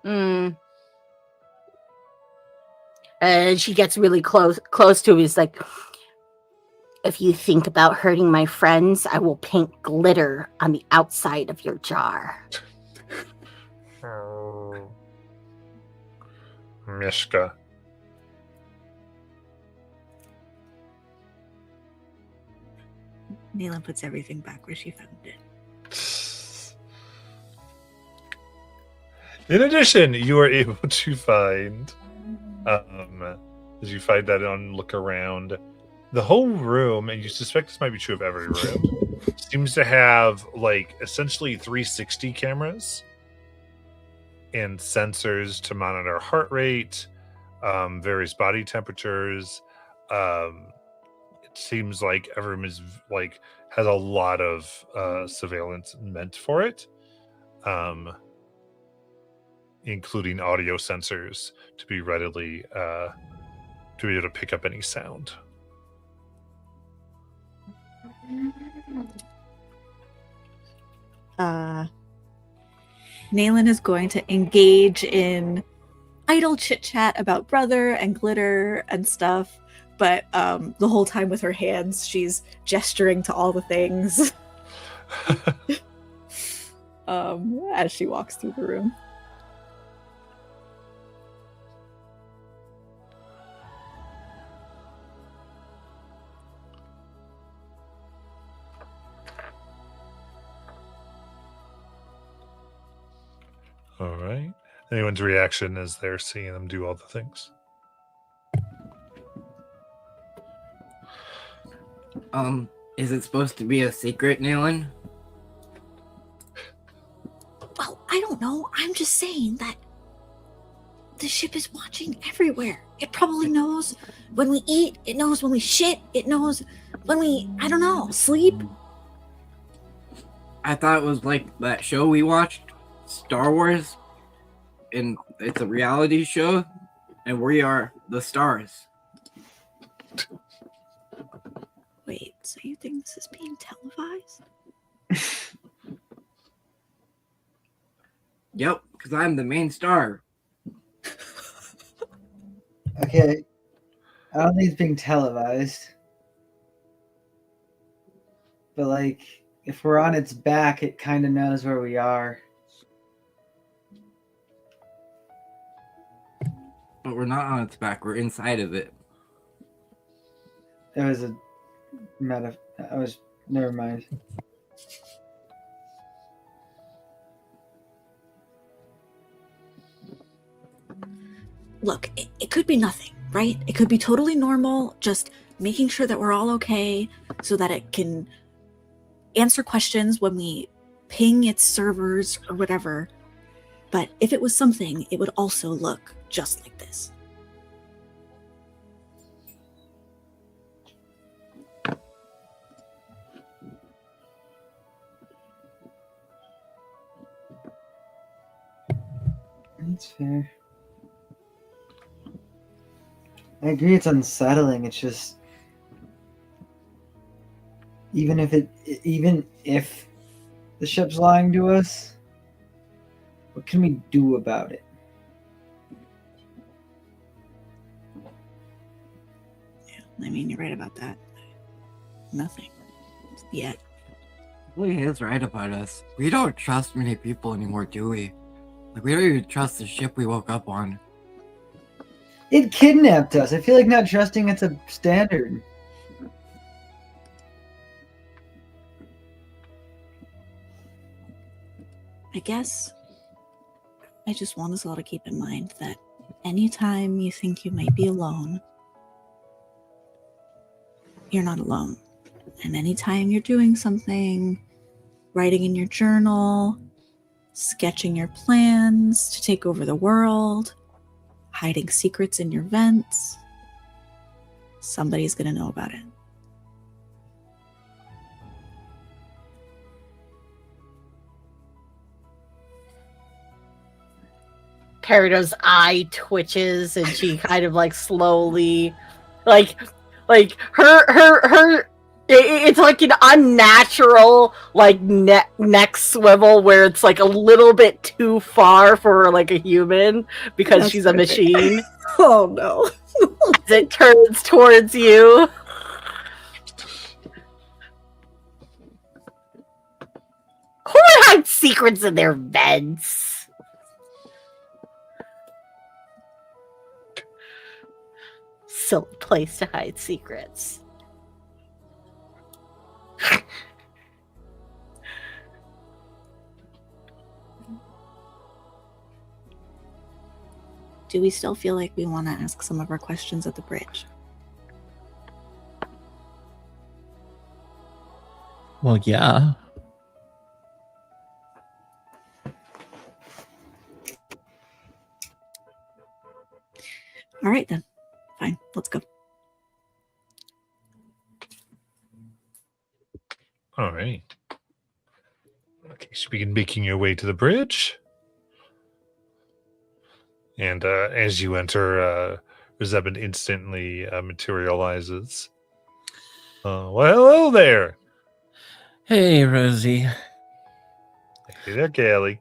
And she gets really close to him. He's like, if you think about hurting my friends, I will paint glitter on the outside of your jar. Oh. Mishka. Naylan puts everything back where she found it. In addition, you are able to find, as you find that and look around, the whole room, and you suspect this might be true of every room, seems to have like essentially 360 cameras and sensors to monitor heart rate, various body temperatures. It seems like every room is like has a lot of surveillance meant for it. Including audio sensors to be readily to be able to pick up any sound. Naylan is going to engage in idle chit chat about Brother and glitter and stuff, but the whole time with her hands, she's gesturing to all the things as she walks through the room. All right. Anyone's reaction as they're seeing them do all the things? Is it supposed to be a secret, Naylan? Well, I don't know. I'm just saying that the ship is watching everywhere. It probably knows when we eat. It knows when we shit. It knows when we, I don't know, sleep. I thought it was like that show we watched, Star Wars, and it's a reality show, and we are the stars. Wait, so you think this is being televised? Yep, because I'm the main star. Okay. I don't think it's being televised. But like, if we're on its back, it kind of knows where we are. But we're not on its back, we're inside of it. It was a never mind. Look, it could be nothing, right? It could be totally normal, just making sure that we're all okay so that it can answer questions when we ping its servers or whatever. But if it was something, it would also look just like this. That's fair. I agree it's unsettling. It's just even if the ship's lying to us, what can we do about it? Yeah, I mean, you're right about that. Nothing. Yet. He is right about us. We don't trust many people anymore, do we? Like, we don't even trust the ship we woke up on. It kidnapped us. I feel like not trusting it's a standard. I guess I just want us all to keep in mind that anytime you think you might be alone, you're not alone. And anytime you're doing something, writing in your journal, sketching your plans to take over the world, hiding secrets in your vents, somebody's going to know about it. Perido's eye twitches and she kind of like slowly like her it's like an unnatural like neck swivel where it's like a little bit too far for like a human because That's she's a perfect. machine. Oh no. As it turns towards you. Who hides secrets in their vents? Silly place to hide secrets. Do we still feel like we want to ask some of our questions at the bridge? Well, yeah. All right then. Fine, let's go. All right. Okay, so begin making your way to the bridge. And as you enter, Resebin instantly materializes. Well, hello there. Hey, Rosie. Hey there, Callie.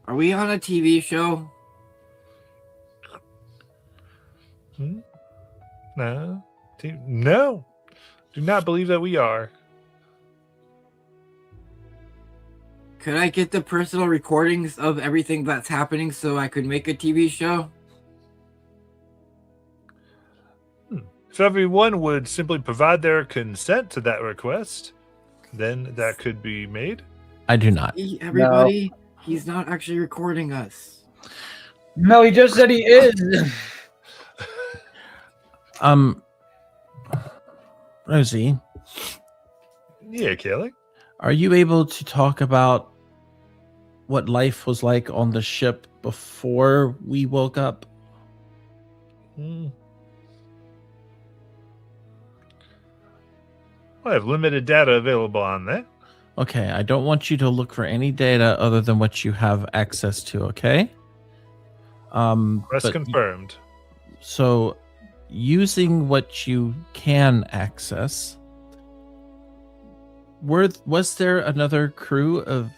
Are we on a TV show? No. No. Do not believe that we are. Could I get the personal recordings of everything that's happening so I could make a TV show? If everyone would simply provide their consent to that request, then that could be made. I do not. Everybody, he's not actually recording us. No, he just said he is. Rosie, Yeah, Callie. are you able to talk about what life was like on the ship before we woke up? I have limited data available on that. Okay, I don't want you to look for any data other than what you have access to, okay? Rest But confirmed. so using what you can access, was there another crew of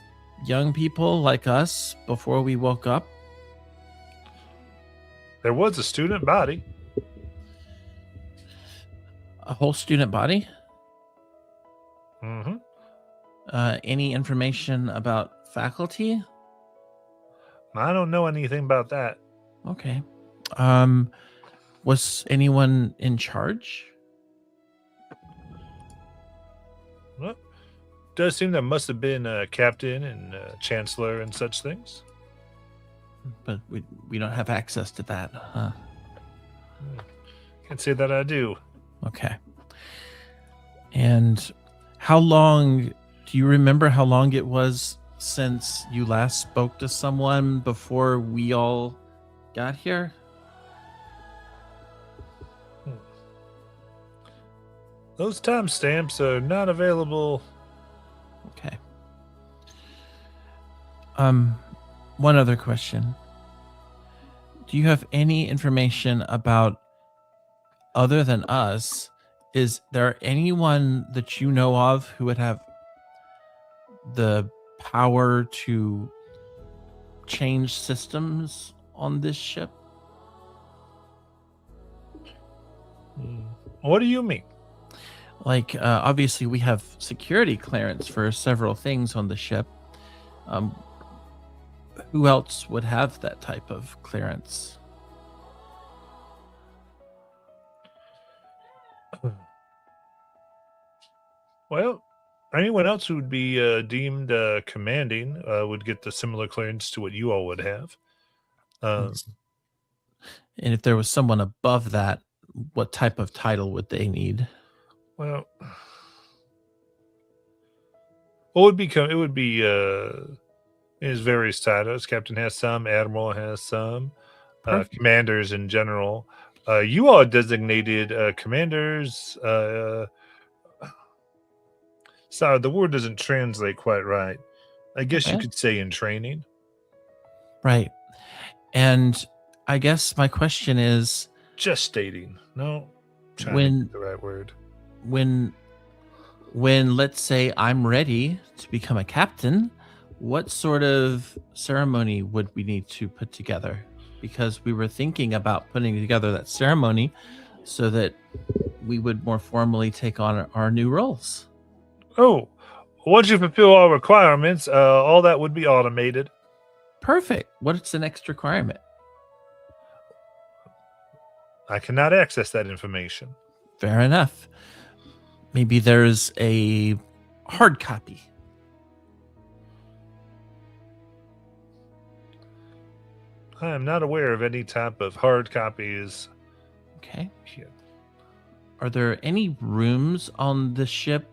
young people like us before we woke up? There was a student body. A whole student body? Mm-hmm. Any information about faculty? I don't know anything about that. Okay. Was anyone in charge? Well, does seem there must have been a captain and a chancellor and such things. But we don't have access to that, huh? Can't say that I do. Okay. And how long do you remember how long it was since you last spoke to someone before we all got here? Those timestamps are not available. Okay. One other question. Do you have any information about, other than us, is there anyone that you know of who would have the power to change systems on this ship? What do you mean? Like, obviously, we have security clearance for several things on the ship. Who else would have that type of clearance? Well, anyone else who would be deemed commanding would get the similar clearance to what you all would have. And if there was someone above that, what type of title would they need? Well, it would be in his various titles. Captain has some, Admiral has some, Perfect. commanders in general. You all designated commanders. Sorry, the word doesn't translate quite right. I guess you Okay. could say in training. Right. And I guess my question is, Just stating. No, trying to When- get the right word. when let's say I'm ready to become a captain, what sort of ceremony would we need to put together? Because we were thinking about putting together that ceremony so that we would more formally take on our new roles. Oh, once you fulfill all requirements, all that would be automated. Perfect. What's the next requirement? I cannot access that information. Fair enough. Maybe there's a hard copy. I am not aware of any type of hard copies Okay. here. Are there any rooms on the ship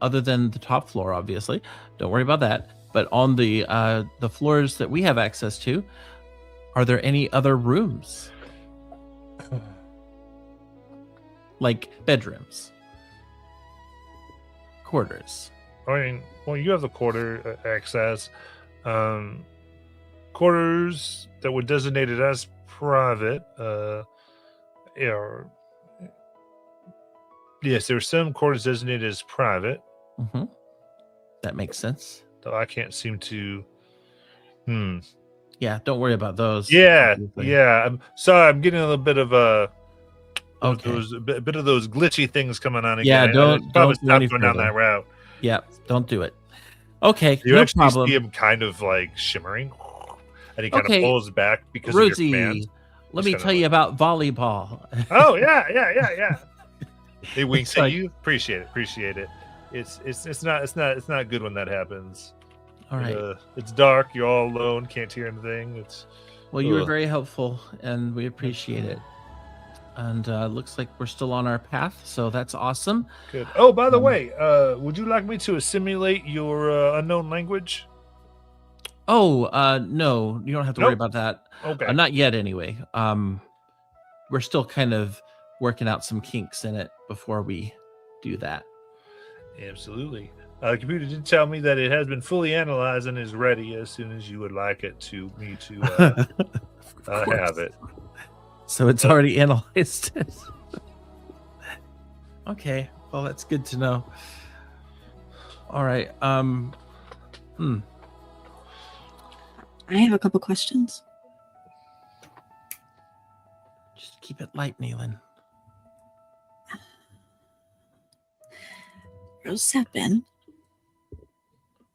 other than the top floor? Obviously, don't worry about that. But on the floors that we have access to, are there any other rooms, like bedrooms, quarters? I mean, well, you have the quarter access. Quarters that were designated as private. Yes, there are some quarters designated as private, Mm-hmm. That makes sense. though I can't seem to. Yeah, don't worry about those. Yeah, obviously. yeah. I'm sorry. I'm getting a little bit of Okay. a bit of those glitchy things coming on Yeah, again. don't probably go stop any going down further. that route. Yeah, don't do it. Okay, You no actually problem. see him kind of like shimmering, and he kind Okay, of pulls back because of your Rosie, command. let Just me kinda tell you about volleyball. Oh yeah. He winks It's at like- you. Appreciate it. It's not good when that happens. All right. It's dark. You're all alone. Can't hear anything. It's Well, you were ugh. very helpful, and we appreciate it. And looks like we're still on our path, so that's awesome. good. Oh, by the Um, way, would you like me to assimilate your unknown language? Oh, no, you don't have to worry Nope. about that. Okay. Not yet, anyway. We're still kind of working out some kinks in it before we do that. Absolutely. The computer did tell me that it has been fully analyzed and is ready as soon as you would like it to me to Of course. have it. So it's already analyzed. Okay, well that's good to know. All right. I have a couple questions. Just keep it light, Neelan. Rosepin,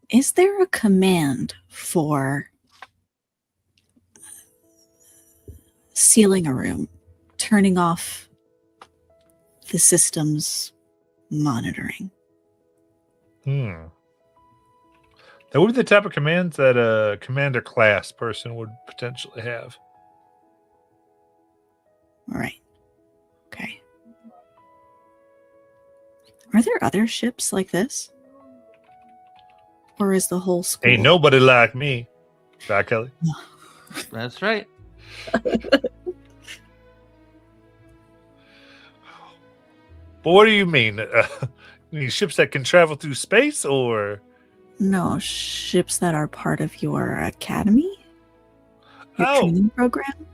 is there a command for sealing a room, turning off the system's monitoring? That would be the type of commands that a commander class person would potentially have. All right. Okay. Are there other ships like this? Or is the whole school? Ain't nobody like me. Right, Kelly? That's right. But what do you mean? You mean ships that can travel through space, or No, ships that are part of your academy? Your Oh. training program?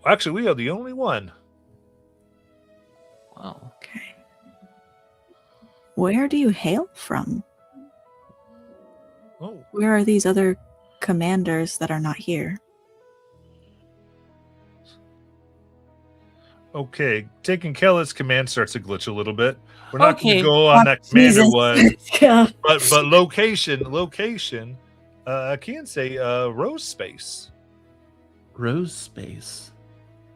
actually, we are the only one. Wow. Okay. Where do you hail from? Oh, Where are these other commanders that are not here? okay. Taking Kelly's command starts to glitch a little bit. We're not going Okay. to go on that commander Jesus. one, Yeah. but location. I can say Rose Space. Rose space.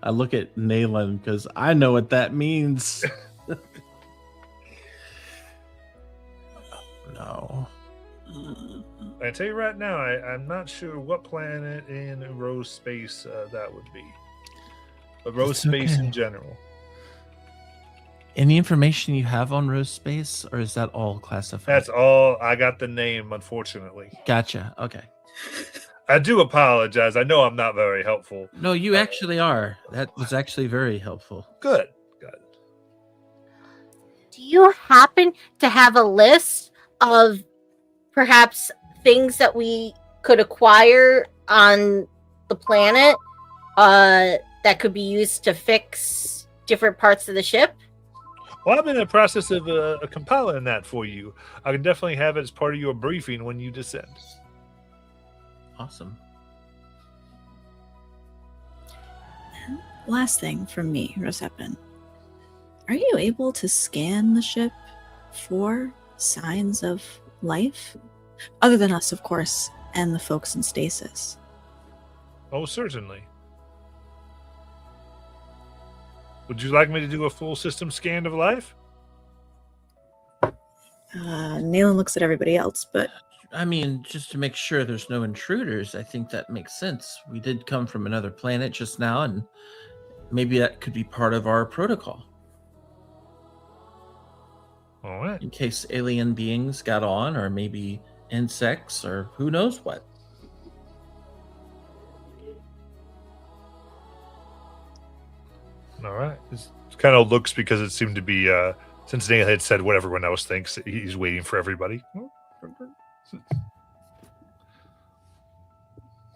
I look at Nayland because I know what that means. No. I tell you right now, I'm not sure what planet in Rose Space that would be, but Rose It's Space okay. in general. Any information you have on Rose space, or is that all classified? That's all. I got the name, unfortunately. Gotcha. Okay. I do apologize. I know I'm not very helpful. No, you actually are. That was actually very helpful. Good. Do you happen to have a list of perhaps things that we could acquire on the planet that could be used to fix different parts of the ship? Well, I'm in the process of compiling that for you. I can definitely have it as part of your briefing when you descend. Awesome. Last thing from me, Rosepin. Are you able to scan the ship for signs of life? Other than us, of course, and the folks in stasis. Oh, certainly. Would you like me to do a full system scan of life? Nayland looks at everybody else, but I mean, just to make sure there's no intruders, I think that makes sense. We did come from another planet just now, and maybe that could be part of our protocol All right. in case alien beings got on, or maybe insects, or who knows what. All right. It kind of looks because it seemed to be, since Neil had said what everyone else thinks, he's waiting for everybody.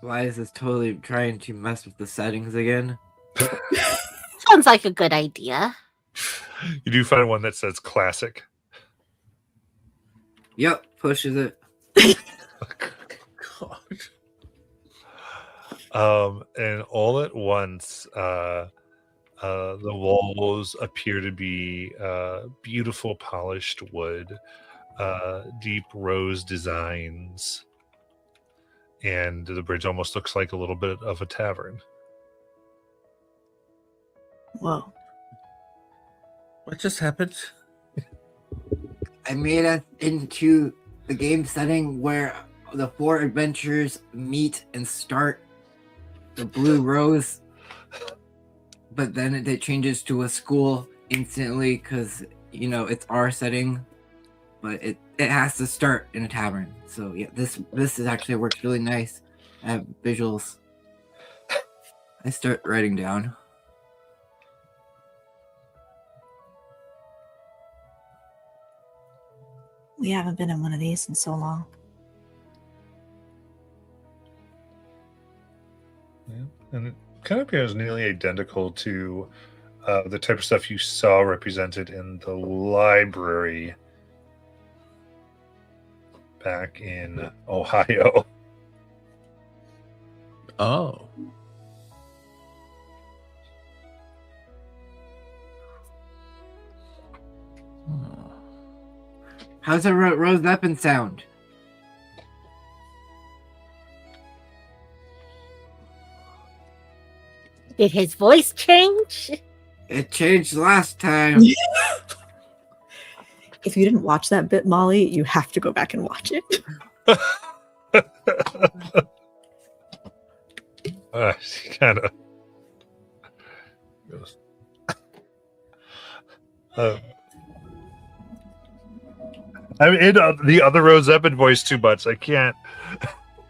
Why is this totally trying to mess with the settings again? Sounds like a good idea. You do find one that says classic. Yep, pushes it. And all at once, the walls appear to be beautiful polished wood, deep rose designs, and the bridge almost looks like a little bit of a tavern. whoa. What just happened? I made us into the game setting where the 4 adventurers meet and start the Blue Rose, but then it changes to a school instantly because, you know, it's our setting, but it has to start in a tavern. So yeah, this is actually works really nice. I have visuals. I start writing down. We haven't been in one of these in so long. Yeah. And it kind of appears nearly identical to the type of stuff you saw represented in the library back in Ohio. Oh. Hmm. How's a rose weapon sound? Did his voice change? It changed last time. If you didn't watch that bit, Molly, you have to go back and watch it. She kind of goes. I'm in the other Rose Eppin voice too much. I can't.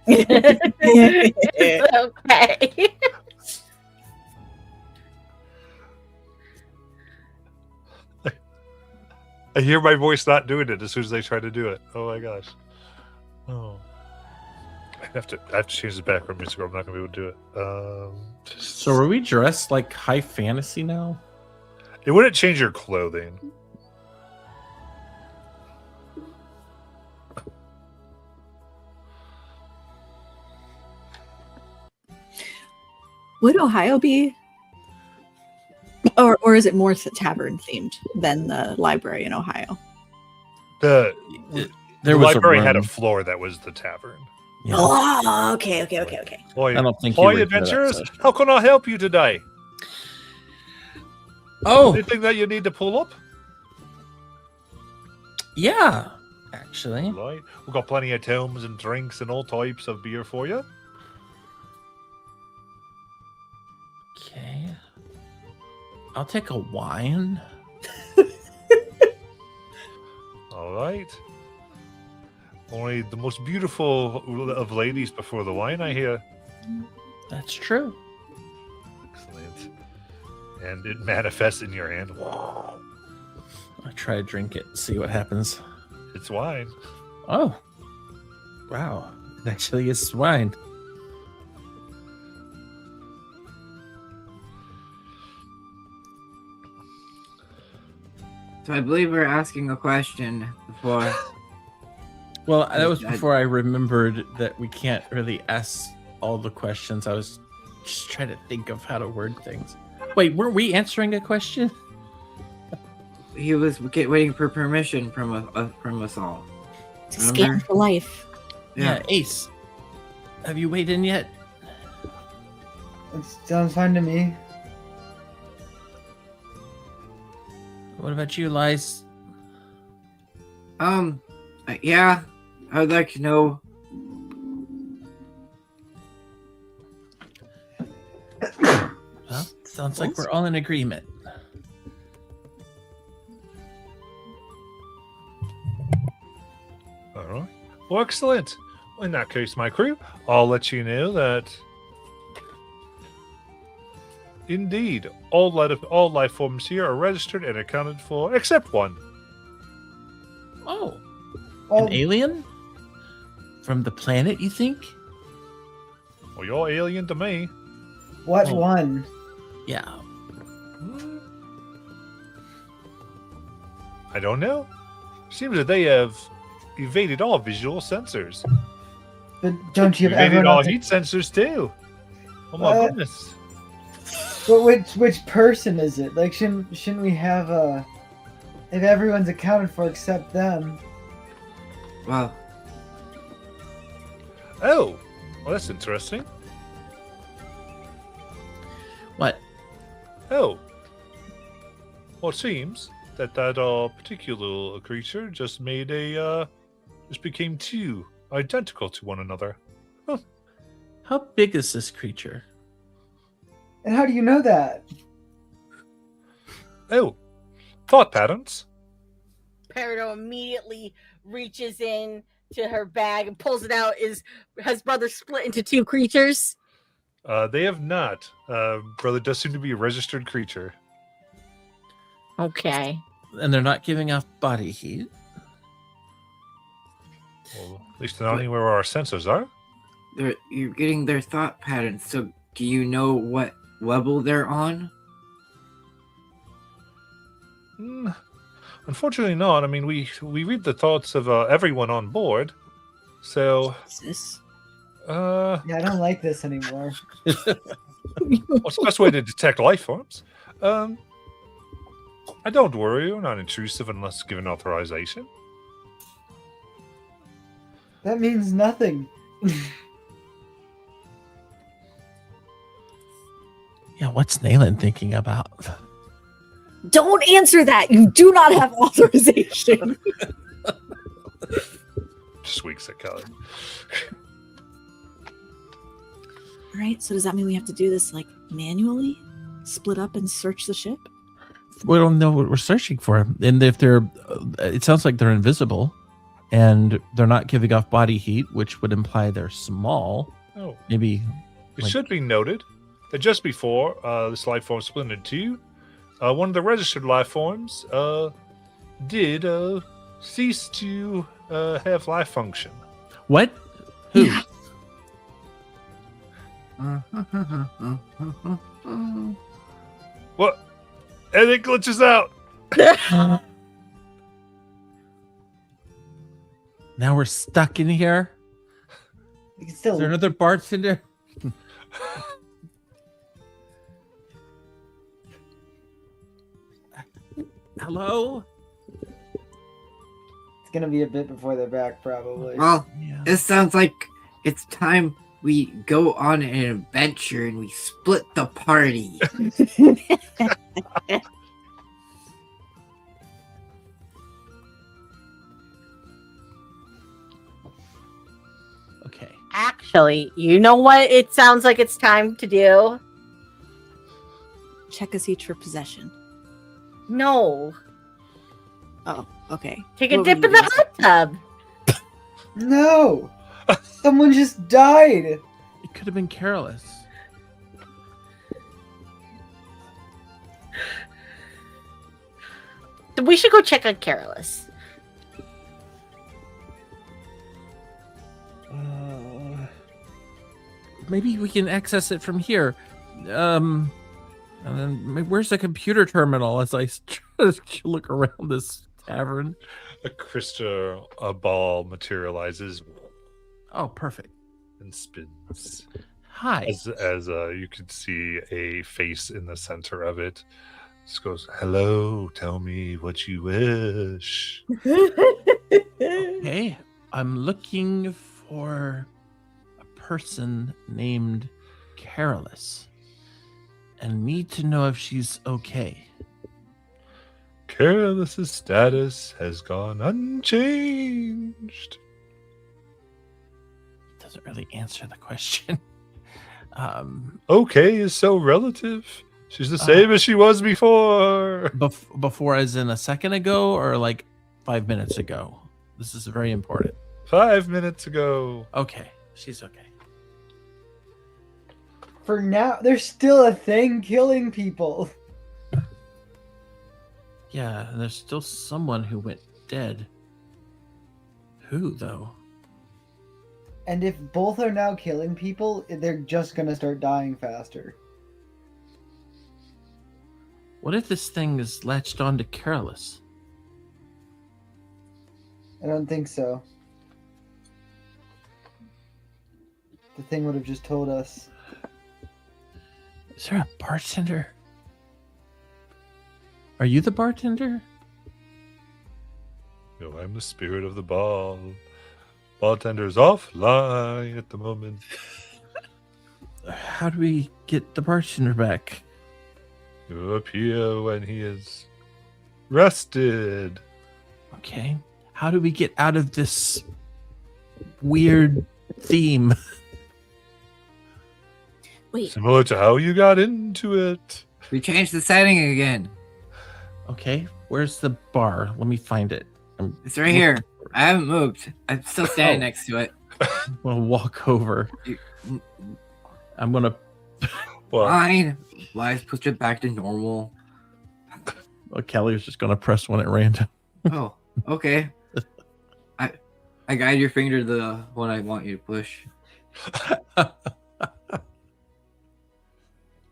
It's okay. I hear my voice not doing it as soon as I try to do it. Oh my gosh. Oh. I have to change the background music or I'm not gonna be able to do it. So are we dressed like high fantasy now? It wouldn't change your clothing. Would Ohio be, or is it more tavern themed than the library in Ohio? The There was library had a room. floor that was the tavern. Yeah. Oh, okay. Boy, I don't think you boy were here that adventurers, session. how can I help you today? Oh, Anything that you need to pull up? yeah. Actually, Right. We've got plenty of tomes and drinks and all types of beer for you. okay. I'll take a wine. All right. Only the most beautiful of ladies before the wine, I hear. That's true. Excellent. And it manifests in your hand. I try to drink it, see what happens. It's wine. Oh, wow! It actually is wine. So I believe we were asking a question before. Well, that was before I remembered that we can't really ask all the questions. I was just trying to think of how to word things. Wait, weren't we answering a question? He was waiting for permission from us all. It's a scam Remember? for life. Yeah, Ace. Have you weighed in yet? It sounds fine to me. What about you, Lies? Yeah, I would like to know. Well, sounds like we're all in agreement. All right. Well, excellent. In that case, my crew, I'll let you know that indeed all life forms here are registered and accounted for, except one. Oh, Oh, an alien? From the planet, you think? Well, you're alien to me. what Oh. one? Yeah. I don't know. Seems that they have evaded all visual sensors. But don't you have Evaded everyone all else? heat sensors too. Oh my What? goodness. But which person is it? Like, shouldn't we have if everyone's accounted for except them? Well, Oh, well, that's interesting. What? Oh, well, it seems that particular creature just became two identical to one another. How big is this creature? And how do you know that? Oh, thought patterns. Peridot immediately reaches in to her bag and pulls it out. Has brother split into two creatures? They have not. Brother does seem to be a registered creature. Okay. And they're not giving off body heat. Well, at least not anywhere where our sensors are. You're getting their thought patterns. So, do you know what level they're on? Unfortunately, not. I mean, we read the thoughts of everyone on board. So, Jesus. Yeah, I don't like this anymore. what's the best way to detect life forms? I don't worry. We're not intrusive unless given authorization. That means nothing. Yeah, what's Nayland thinking about? Don't answer that. You do not have authorization. Just winks at Kelly. All right. So does that mean we have to do this like manually, split up and search the ship? We don't know what we're searching for, and if they're, it sounds like they're invisible, and they're not giving off body heat, which would imply they're small. Oh, Maybe it Like- should be noted that just before this life form split into two, one of the registered life forms did cease to have life function. what? Who? What? And it glitches out. Now we're stuck in here. You can Is there still. another bartender? Hello? It's gonna be a bit before they're back, probably. Well, Yeah. it sounds like it's time we go on an adventure and we split the party. Okay. Actually, you know what it sounds like it's time to do? Check us each for possession. No. Oh, okay. Take a What dip were in you the gonna hot tub. No! Someone just died! It could have been careless. We should go check on Carolus. Maybe we can access it from here. And then where's the computer terminal as I try to look around this tavern? A crystal ball materializes Oh, perfect. and spins. Hi. As you can see a face in the center of it. Just goes, "Hello, tell me what you wish." Okay. I'm looking for a person named Carolus and need to know if she's okay. Careless's status has gone unchanged. Doesn't really answer the question. Okay is so relative. She's the same as she was before. Before, as in a second ago, or like 5 minutes ago? This is very important. 5 minutes ago. Okay, she's okay. For now, there's still a thing killing people. Yeah, and there's still someone who went dead. Who, though? And if both are now killing people, they're just gonna start dying faster. What if this thing is latched on to Carolus? I don't think so. The thing would have just told us. Is there a bartender? Are you the bartender? No, I'm the spirit of the ball. Bartender's offline at the moment. How do we get the bartender back? You appear when he is rested. Okay. How do we get out of this weird theme? Wait, Similar to how you got into it. We changed the setting again. Okay, where's the bar? Let me find it. It's right here. I haven't moved. I'm still standing Oh. next to it. I'm gonna walk over. I'm gonna. Well, Fine. Lives push it back to normal. Kelly was just gonna press one at random. Oh, okay. I guide your finger to the one I want you to push.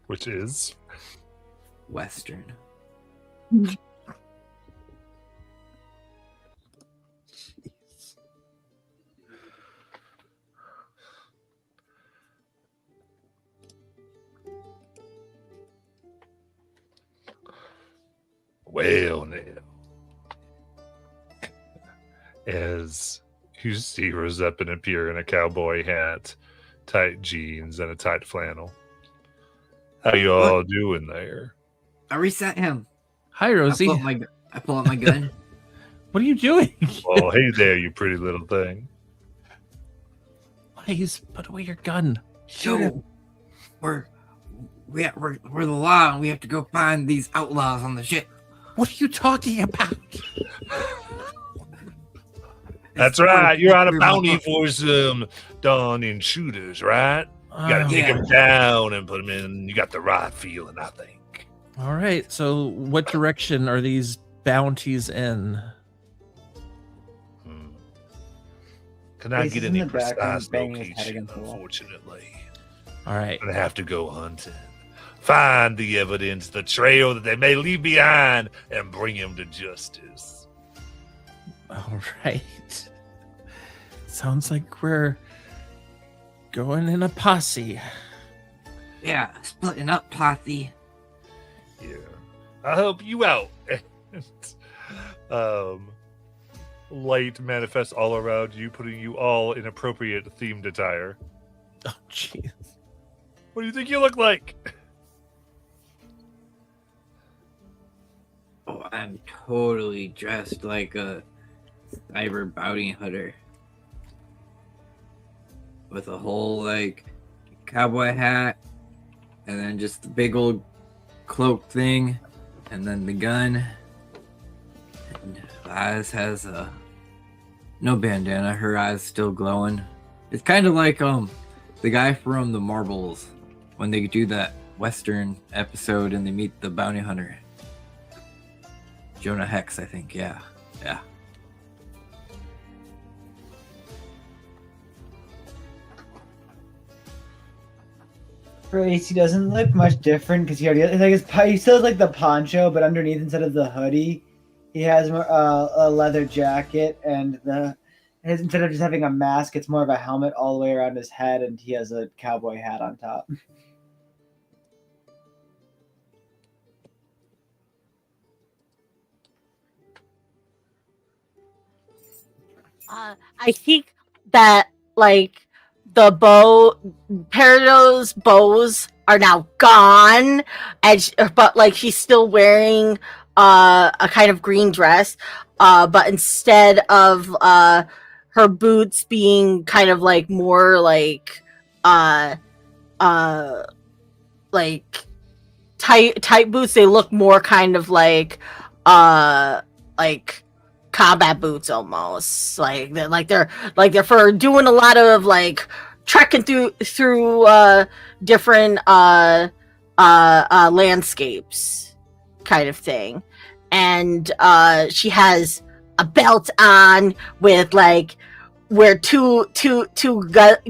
Which is Western. well now. As you see Rosepin appear in a cowboy hat, tight jeans, and a tight flannel. How you all doing there? I reset him. Hi, I Rosie. pull out my gun. What are you doing? Oh, hey there, you pretty little thing. Please put away your gun. So, we're the law, and we have to go find these outlaws on the ship. What are you talking about? That's right. You're on a bounty for some dawn shooters, right? You gotta take yeah. them down and put them in. You got the right feeling, I think. All right. So, what direction are these bounties in? Can I Ace get is in any the back and precise banging his head location? against the wall. Unfortunately, All right. I'm gonna have to go hunting, find the evidence, the trail that they may leave behind, and bring him to justice. All right. Sounds like we're going in a posse. Yeah, splitting up, posse. Yeah, I'll help you out. Light manifests all around you, putting you all in appropriate themed attire. Oh, jeez. What do you think you look like? Oh, I'm totally dressed like a cyber bounty hunter. With a whole, like, cowboy hat, and then just the big old cloak thing, and then the gun. And Liz has no bandana, her eyes still glowing. It's kind of like the guy from the Marbles when they do that Western episode and they meet the bounty hunter. Jonah Hex, I think. Yeah. For Ace, he doesn't look much different because he already he still has like the poncho, but underneath instead of the hoodie, he has more, a leather jacket, and instead of just having a mask, it's more of a helmet all the way around his head, and he has a cowboy hat on top. I think that like Peridot's bows are now gone, and but like she's still wearing a kind of green dress, but instead of her boots being kind of like more like tight boots, they look more kind of like combat boots almost, like they're for doing a lot of like trekking through different landscapes kind of thing. And she has a belt on with like where two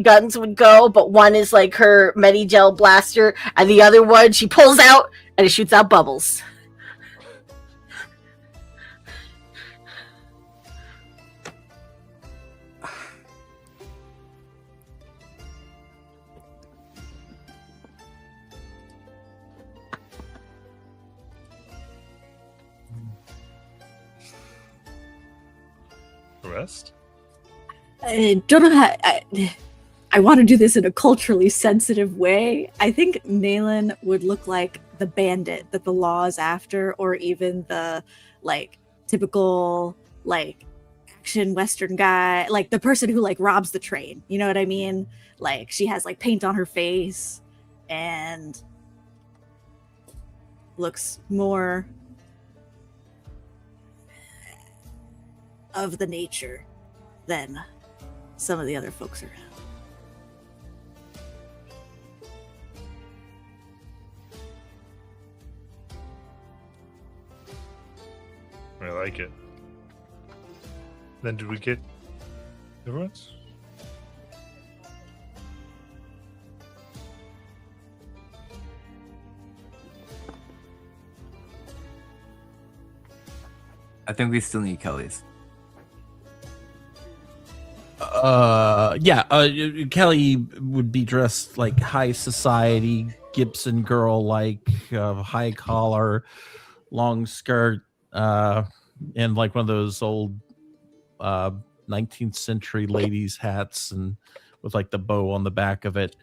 guns would go, but one is like her Medigel blaster, and the other one she pulls out and it shoots out bubbles. Rest? I don't know how. I want to do this in a culturally sensitive way. I think Naylan would look like the bandit that the law is after, or even the like typical like action Western guy, like the person who like robs the train. You know what I mean? Like she has like paint on her face and looks more of the nature than some of the other folks around. I like it. Then did we get Everyone's. I think we still need Kelly's. Yeah, Kelly would be dressed like high society Gibson girl, like high collar, long skirt, and like one of those old 19th century ladies hats, and with like the bow on the back of it,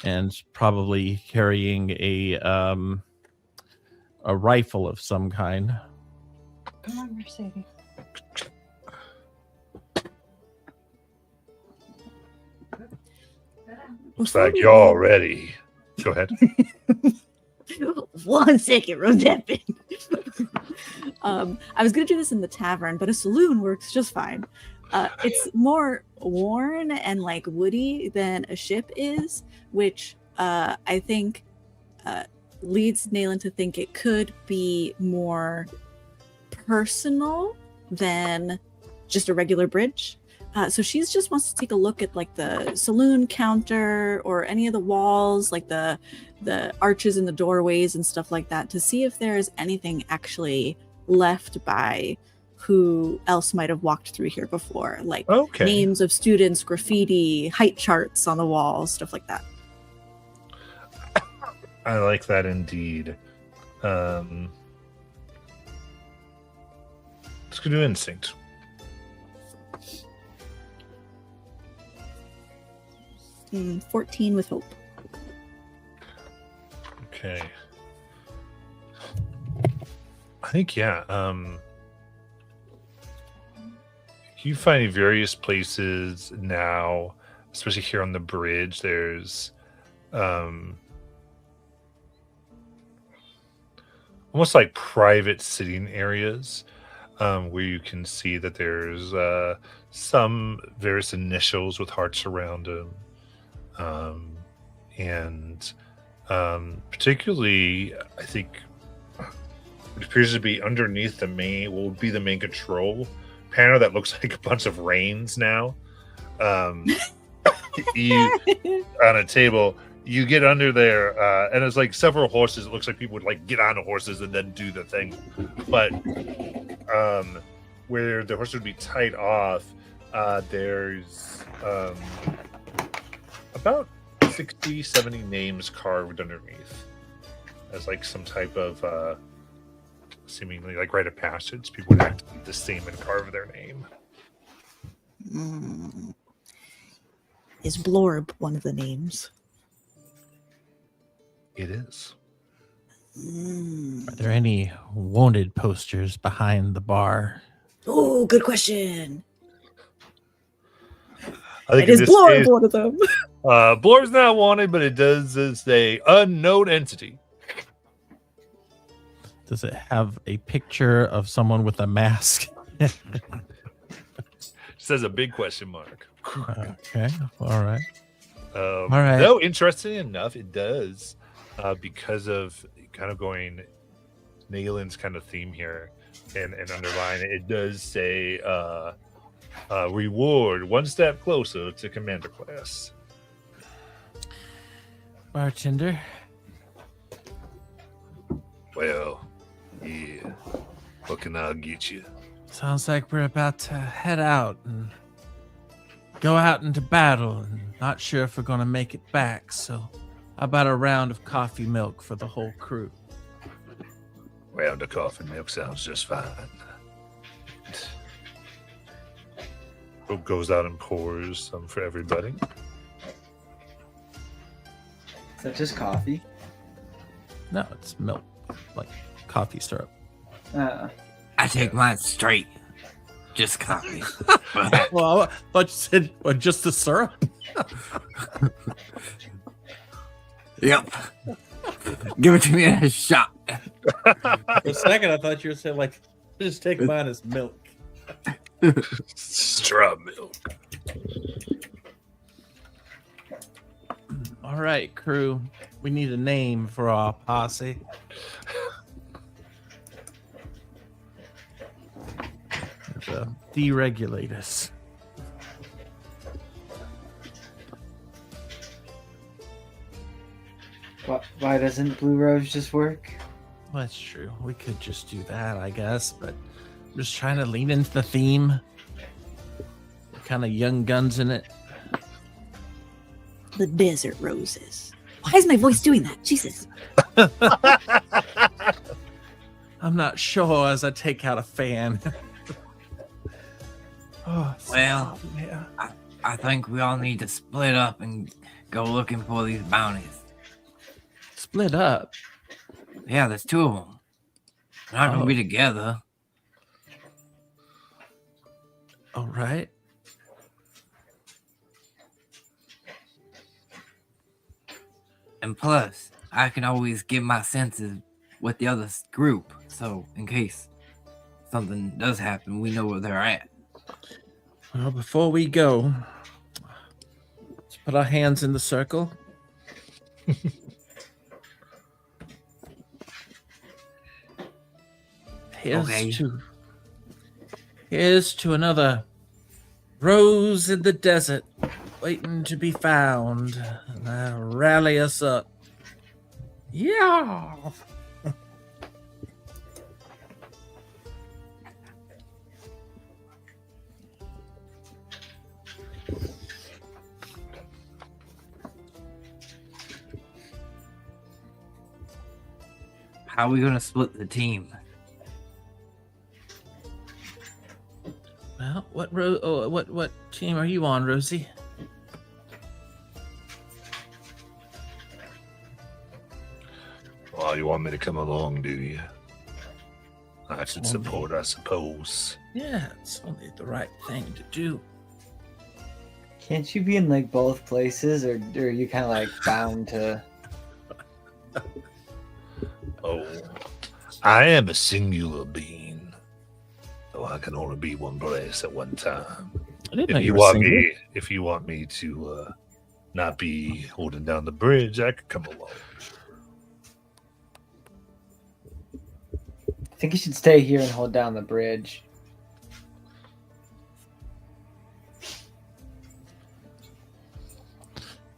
and probably carrying a rifle of some kind. Come on, Mercedes. Looks like you're all ready. Go ahead. 1 second, Rodepin. I was gonna do this in the tavern, but a saloon works just fine. It's more worn and like woody than a ship is, which I think leads Nayland to think it could be more personal than just a regular bridge. So she's just wants to take a look at like the saloon counter or any of the walls, like the arches in the doorways and stuff like that, to see if there's anything actually left by who else might have walked through here before, like Okay. names of students, graffiti, height charts on the walls, stuff like that. I like that indeed. Let's go to instinct. Mm, 14 with hope. Okay. I think you find various places now, especially here on the bridge. There's almost like private sitting areas where you can see that there's some various initials with hearts around them. And particularly, I think it appears to be underneath the main control panel that looks like a bunch of reins now. You on a table, you get under there, and it's like several horses. It looks like people would like get on the horses and then do the thing, but where the horse would be tied off, there's about 60, 70 names carved underneath as like some type of seemingly like rite of passage. People would activate the same and carve their name. Mm. Is Blorb one of the names? It is. Are there any wanted posters behind the bar? Oh, good question. I think It is in this Blorb case, one of them. Blorb's not wanted, but it does say unknown entity. Does it have a picture of someone with a mask? Says a big question mark. Okay, all right. All right. No, interesting enough, it does, because of kind of going Nayland's kind of theme here, and underline it does say reward 1 step closer to commander class. Bartender. Well, yeah. What can I get you? Sounds like we're about to head out and go out into battle, and not sure if we're going to make it back. So, how about a round of coffee milk for the whole crew? Round of coffee milk sounds just fine. Hope goes out and pours some for everybody. Is that just coffee? No, it's milk, like coffee syrup. I take mine straight. Just coffee. Well, I thought you said just the syrup. Yep. Give it to me in a shot. For a second, I thought you were saying, like, just take mine as milk. Straw milk. All right, crew. We need a name for our posse. The deregulators. Why doesn't Blue Rose just work? Well, that's true. We could just do that, I guess, but I'm just trying to lean into the theme. Kind of young guns in it. The desert roses. Why is my voice doing that? Jesus. I'm not sure as I take out a fan. Oh, Well, yeah. I think we all need to split up and go looking for these bounties. Split up. Yeah, there's two of them. They're not gonna be together. All right. And plus, I can always give my senses with the other group, so in case something does happen, we know where they're at. Well, before we go, let's put our hands in the circle. Okay. Here's to another rose in the desert waiting to be found. Rally us up. Yeah. How are we gonna split the team? Well, what team are you on, Rosie? Well, you want me to come along, do you? I should support, I suppose. Yeah, it's only the right thing to do. Can't you be in like both places, or are you kind of like bound to? Oh, I am a singular being, so I can only be one place at one time. I didn't know If you you were want single. me, if you want me to not be holding down the bridge, I could come along. I think you should stay here and hold down the bridge.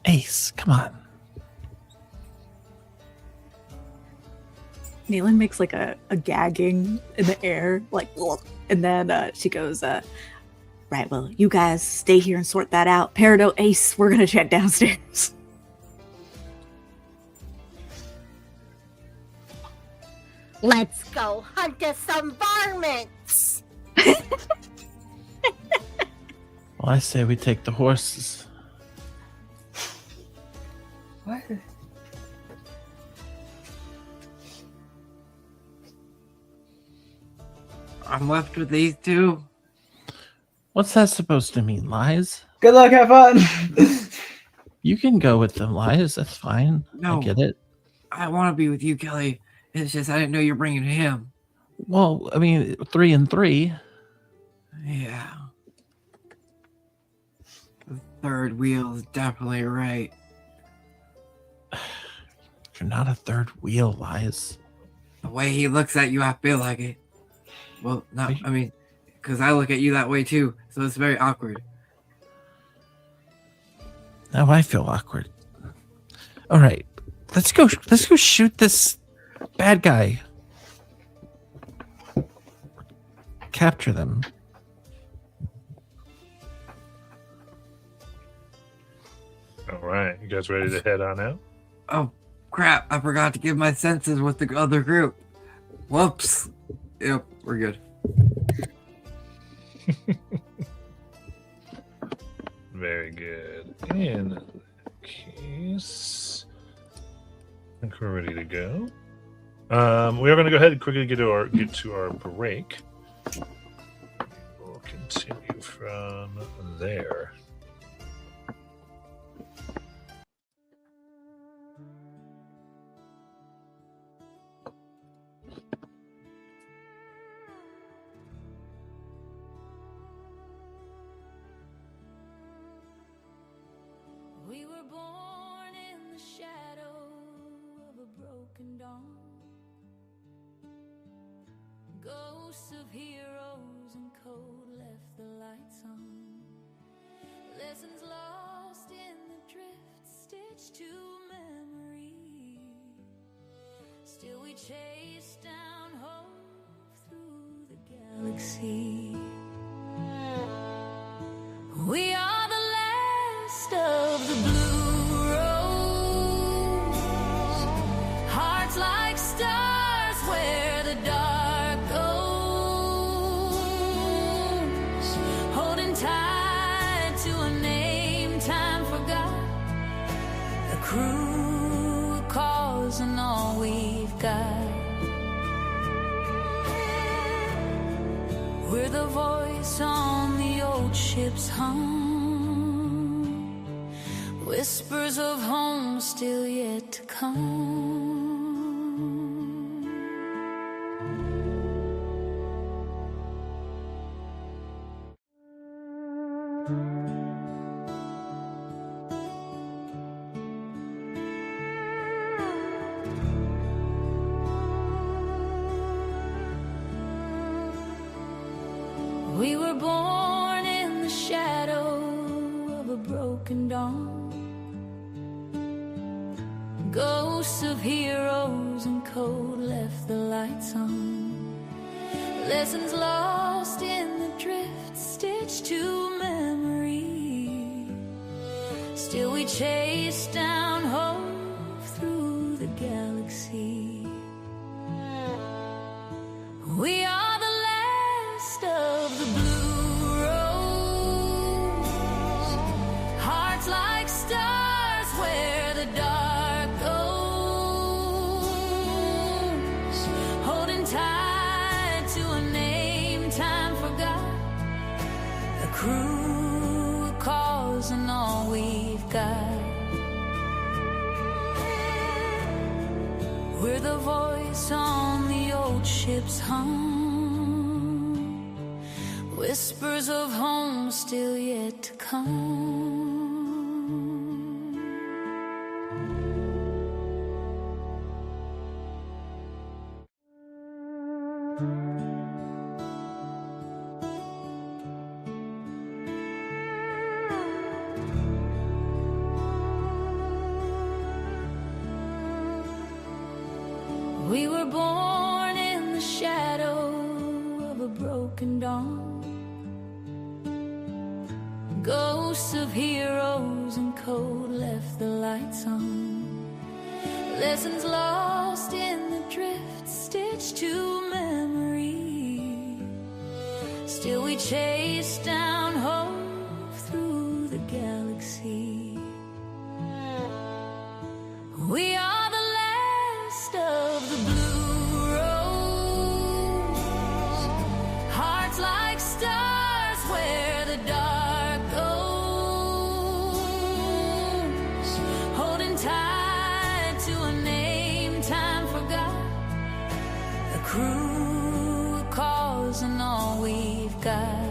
Ace, come on. Nayland makes like a gagging in the air, like, ugh. And then she goes, right, well, you guys stay here and sort that out. Peridot, Ace, we're going to check downstairs. Let's go hunt us some varmints. Well, I say we take the horses. What? I'm left with these two. What's that supposed to mean, Lies? Good luck, have fun. You can go with them, Lies. That's fine. No. I get it. I want to be with you, Kelly. It's just I didn't know you're bringing him. Well, I mean, 3 and 3. Yeah. The third wheel is definitely right. You're not a third wheel, Lies. The way he looks at you, I feel like it. Well, not, I mean, because I look at you that way too, so it's very awkward. Now I feel awkward. All right, let's go. Let's go shoot this bad guy. Capture them. All right, you guys ready to head on out? Oh, crap. I forgot to give my senses with the other group. Whoops. Yep, we're good. Very good. In that case, I think we're ready to go. We are going to go ahead and quickly get to our break. We'll continue from there. We were born in the shadow of a broken dawn. Ghosts of heroes and cold left the lights on. Lessons lost in the drift, stitched to memories. we chase down hope through the galaxy. We are the last of the blue rose, hearts like stars where the dark goes, holding tight to a name time forgot, a crew, a cause, and all we've got. We're the voice on the old ship's hum, whispers of home still yet to come. We were born in the shadow of a broken dawn, ghosts of heroes and code left the lights on, lessons lost in the drift, stitched to memory. Still we chase down hope through the galaxy. We are the last of the blue rose, hearts like stars where the dark goes, holding tight to a name time forgot, a crew, a cause, and all we've got. We're the voice on the old ship's hum, whispers of home still yet to come. We were born in the shadow of a broken dawn, ghosts of heroes and code left the lights on, lessons lost in the drift, stitched to memory. Still we chase down hope through the galaxy. We are the last of the blue rose, hearts like stars where the dark goes, holding tight to a name time forgot, a crew, a cause, and all we've got.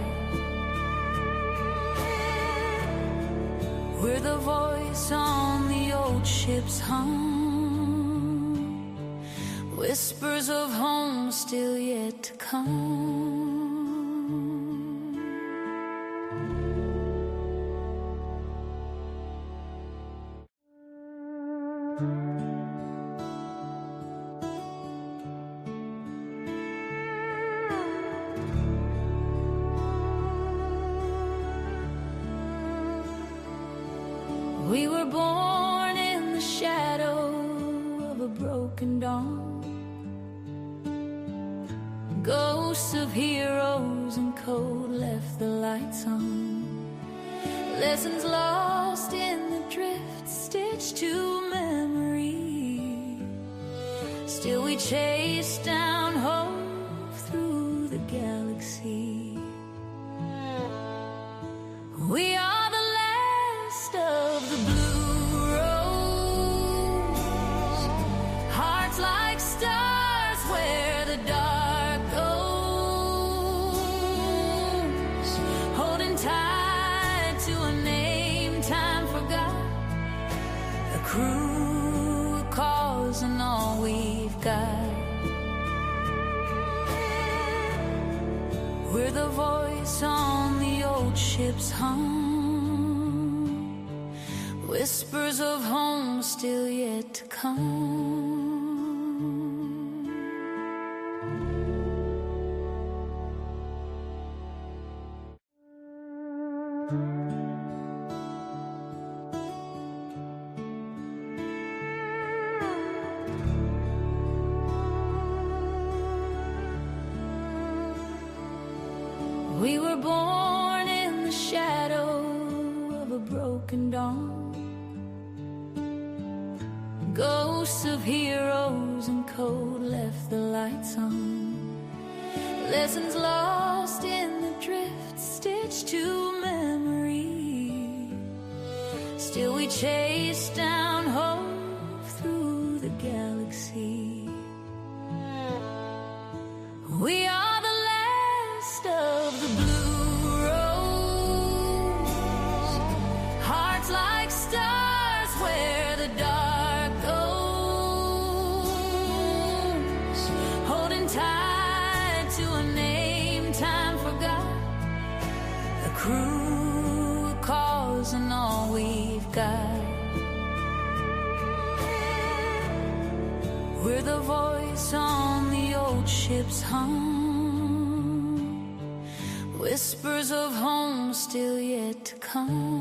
We're the voice on the old ship's hum, whispers of home still yet to come. We were born in the shadow of a broken dawn, ghosts of heroes and code left the lights on, lessons lost in the drift, stitched to memory. Still we chase down hope through the galaxy. We are the last of the blue rose, hearts like stars where the dark goes, holding tight to a name time forgot, a crew, a cause, and all we've got. We're the voice on the old ship's hum, whispers of home still yet to come. We were born in the shadow of a broken dawn. Ghosts of heroes and code left the lights on. Lessons lost in the drift, stitched to memory. Still we chase down hope through the galaxy. We are the last of the blue rose. Hearts like stars where the dark goes. Holding tight to a name time forgot. A crew, a cause, and all we've got. We're the voice on the old ship's hum. Whispers of home still yet to come.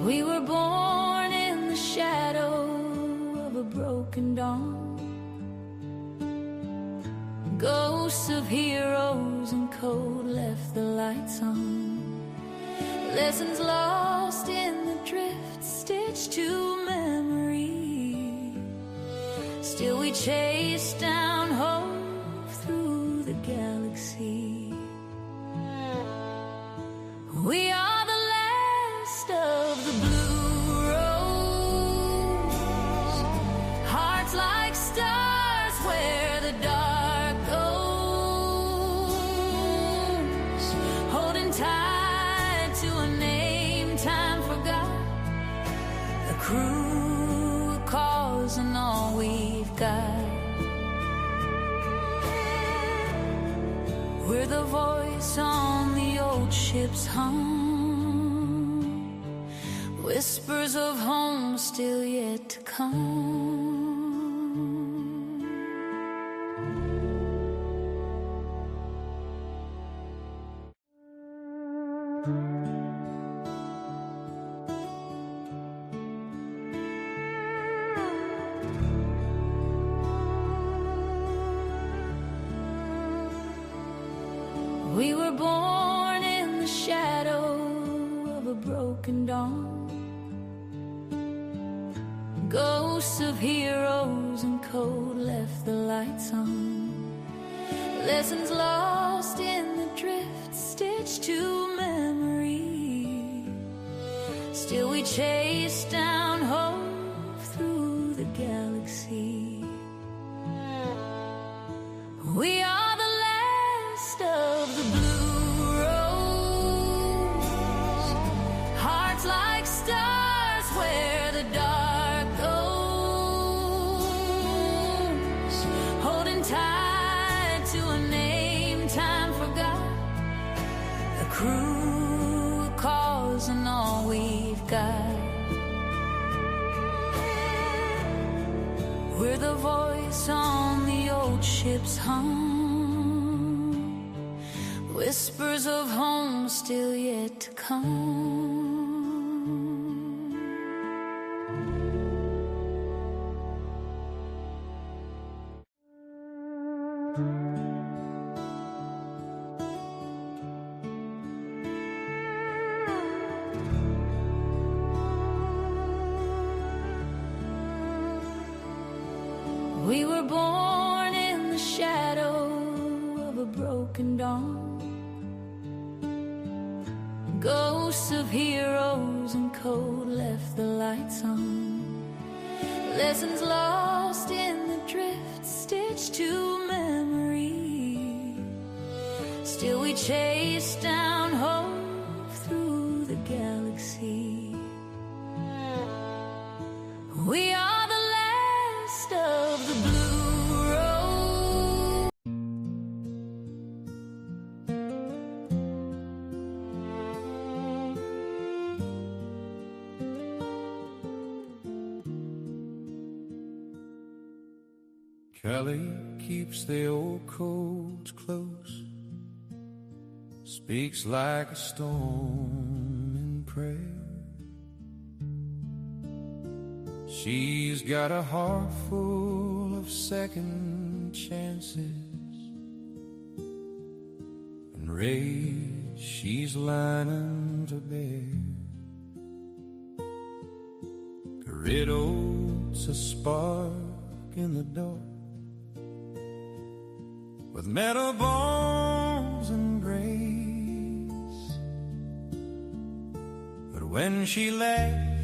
We were born in the shadow of a broken dawn. Ghosts of heroes and code left the lights on. Lessons lost in the drift, stitched to memory. Still we chase down hope through the galaxy. We are the last of the blue rose. Hearts like stars where the dark goes. Holding tight to a name time forgot. A crew, a cause, and all we've got. We're the voice on the old ship's hum. Whispers of home still yet to come. We were born in the shadow of a broken dawn. Ghosts of heroes and code left the lights on. Lessons lost in the drift, stitched to memory. Still we chase down hope through the galaxy. We are the last of the blue rose. Hearts like stars where the dark goes. Holding tight to a name time forgot. A crew, a cause, and all we've got. We're the voice on the old ship's hum. Whispers of home still yet to come. We were born in the shadow of a broken dawn. Ghosts of heroes and code left the lights on. Lessons lost in the drift, stitched to memory. Still we chase down hope through the galaxy. We are the last of the blue rose. Kelly keeps the old codes close, speaks like a storm in prayer. She's got a heart full of second chances, and rage she's lining to bear. Riddles a spark in the dark, with metal bones and grace. But when she laughs,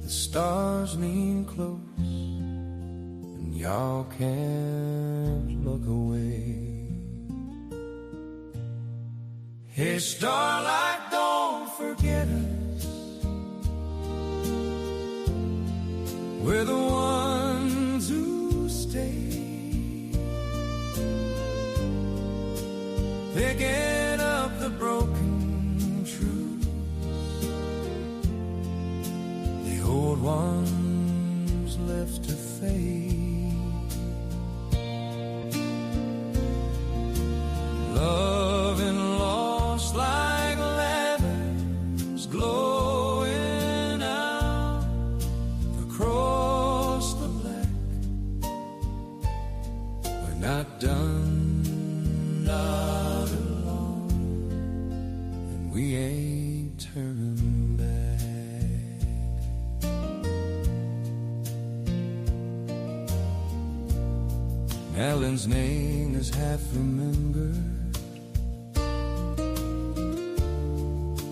the stars lean close, and y'all can't look away. Hey, starlight, don't forget us. We're the ones who stay, picking up the broken truth. The old ones left to fade. Love and loss like lanterns glowing out across the black. We're not done, not alone, and we ain't turning back. Alan's name is half remembered,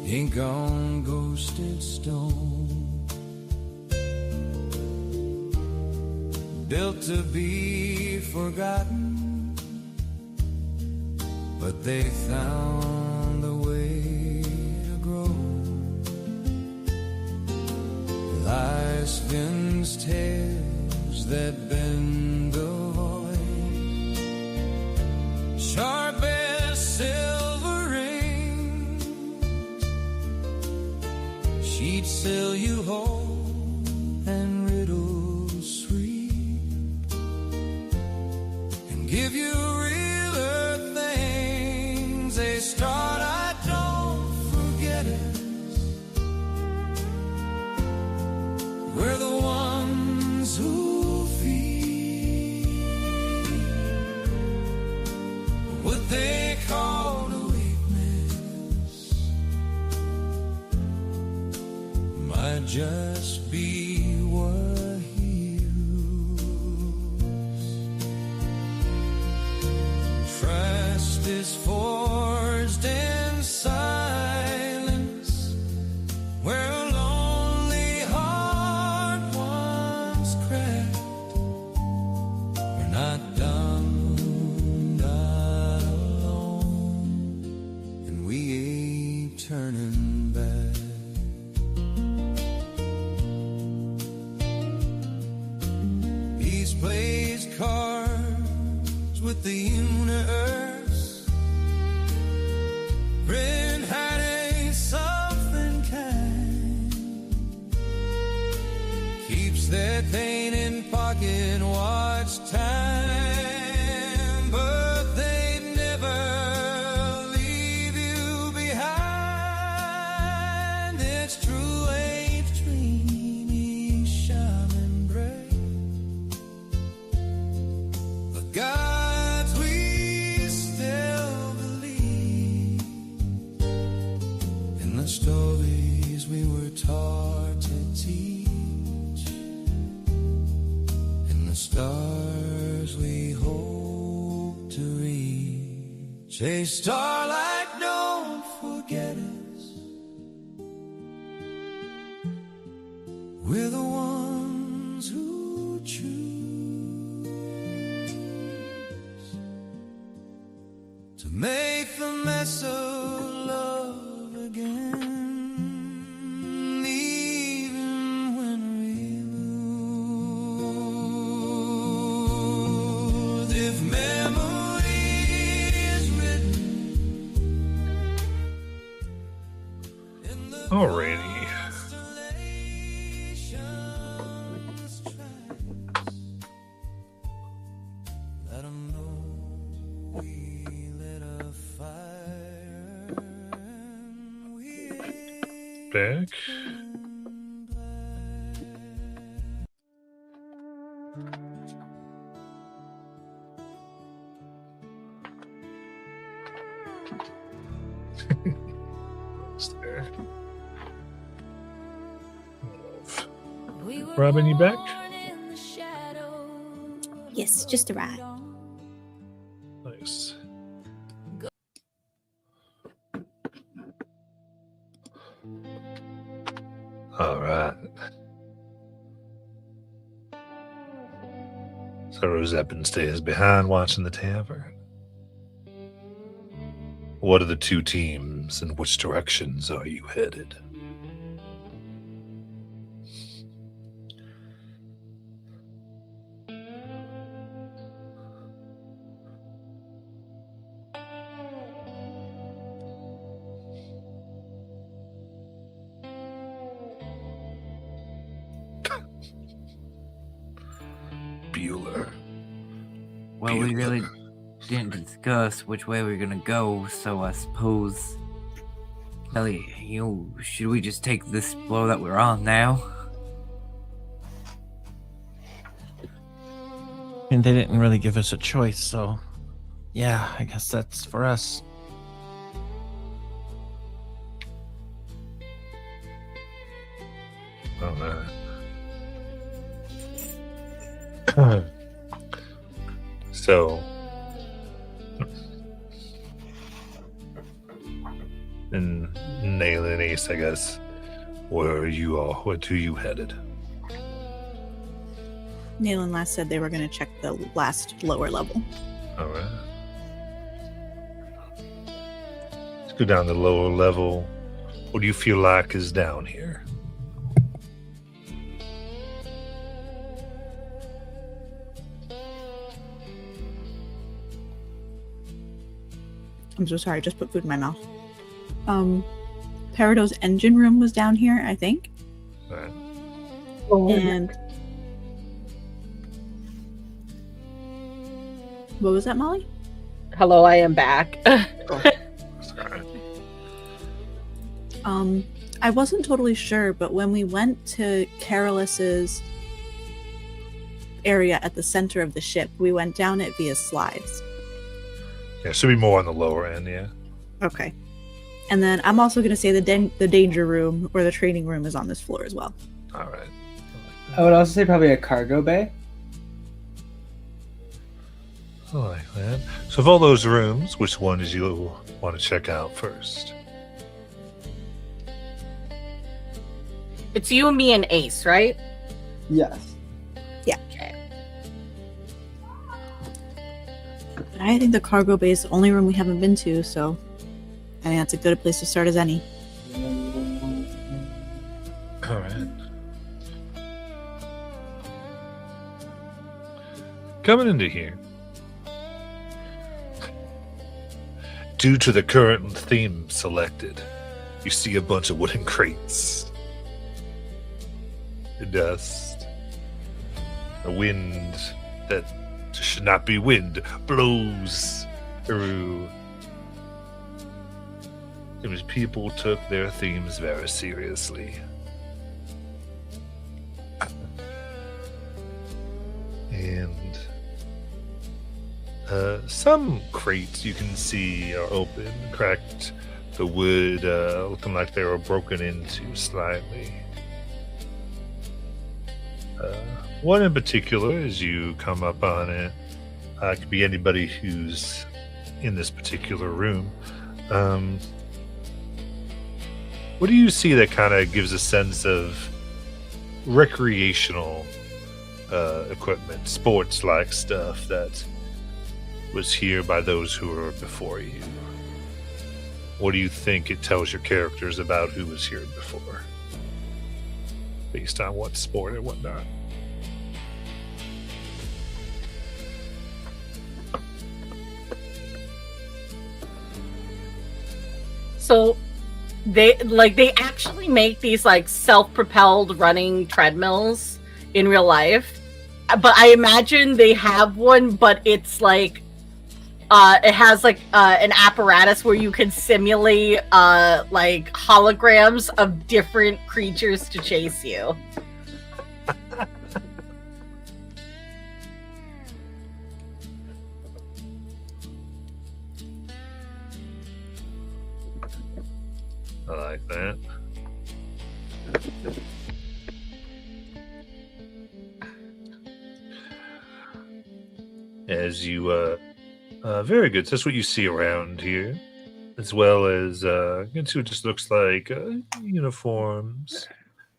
ink on ghosted stone, built to be forgotten, but they found a way to grow. Life's spins tales that bend the void, sharp as silver rings, she'd sell you whole and riddles sweet, and give you realer things. They start, I don't forget us. We're the ones who feed what they call a weakness, might just be what heals. Trust is forged in silence, where a lonely heart once cracked. We're not done, not alone, and we ain't turning back. He's plays cards with the universe, been hiding something kind, keeps their pain in pocket, watch time, but they never leave you behind. It's true age dreamy, shaman brave, but gods we still believe in the stories we were taught to teach, and the stars we hope to reach. Hey, starlight, don't forget us. We're the ones who choose to make the mess of love again, even when we lose. If memory is written in the Alrighty. constellation, back. There. Robin, you back? Yes, just a ride. Nice. All right. So Roseppin stays behind watching the tavern. What are the two teams and which directions are you headed? Bueller. Well, we Bueller. really didn't discuss which way we're gonna go, so I suppose, Kelly, should we just take this blow that we're on now? And they didn't really give us a choice, so yeah, I guess that's for us. All right. So, and Nail and Ace, I guess. Where are you all? Where to you headed? Nayland last said they were going to check the last lower level. All right. Let's go down the lower level. What do you feel like is down here? I'm so sorry, I just put food in my mouth. Peridot's engine room was down here, I think. All right. And what was that, Molly? Hello, I am back. Sorry. I wasn't totally sure, but when we went to Carolus's area at the center of the ship, we went down it via slides. Yeah, it should be more on the lower end, yeah. Okay. And then I'm also going to say the danger room or the training room is on this floor as well. All right. I would also say probably a cargo bay. I like that. So, of all those rooms, which one did you want to check out first? It's you, me, and Ace, right? Yes. Okay. But I think the cargo bay is the only room we haven't been to, so I think that's a good place to start as any. All right. Coming into here. Due to the current theme selected, you see a bunch of wooden crates. The dust. The wind that should not be wind blows through. It was people took their themes very seriously. And some crates you can see are open, cracked, the wood looking like they were broken into slightly. One in particular, as you come up on it, could be anybody who's in this particular room. What do you see that kind of gives a sense of recreational equipment, sports-like stuff that was here by those who were before you? What do you think it tells your characters about who was here before, based on what sport and whatnot? So they actually make these like self-propelled running treadmills in real life. But I imagine they have one, but it's like it has like an apparatus where you can simulate like holograms of different creatures to chase you. I like that. As you, very good. So that's what you see around here, as well as you can see what just looks like uniforms.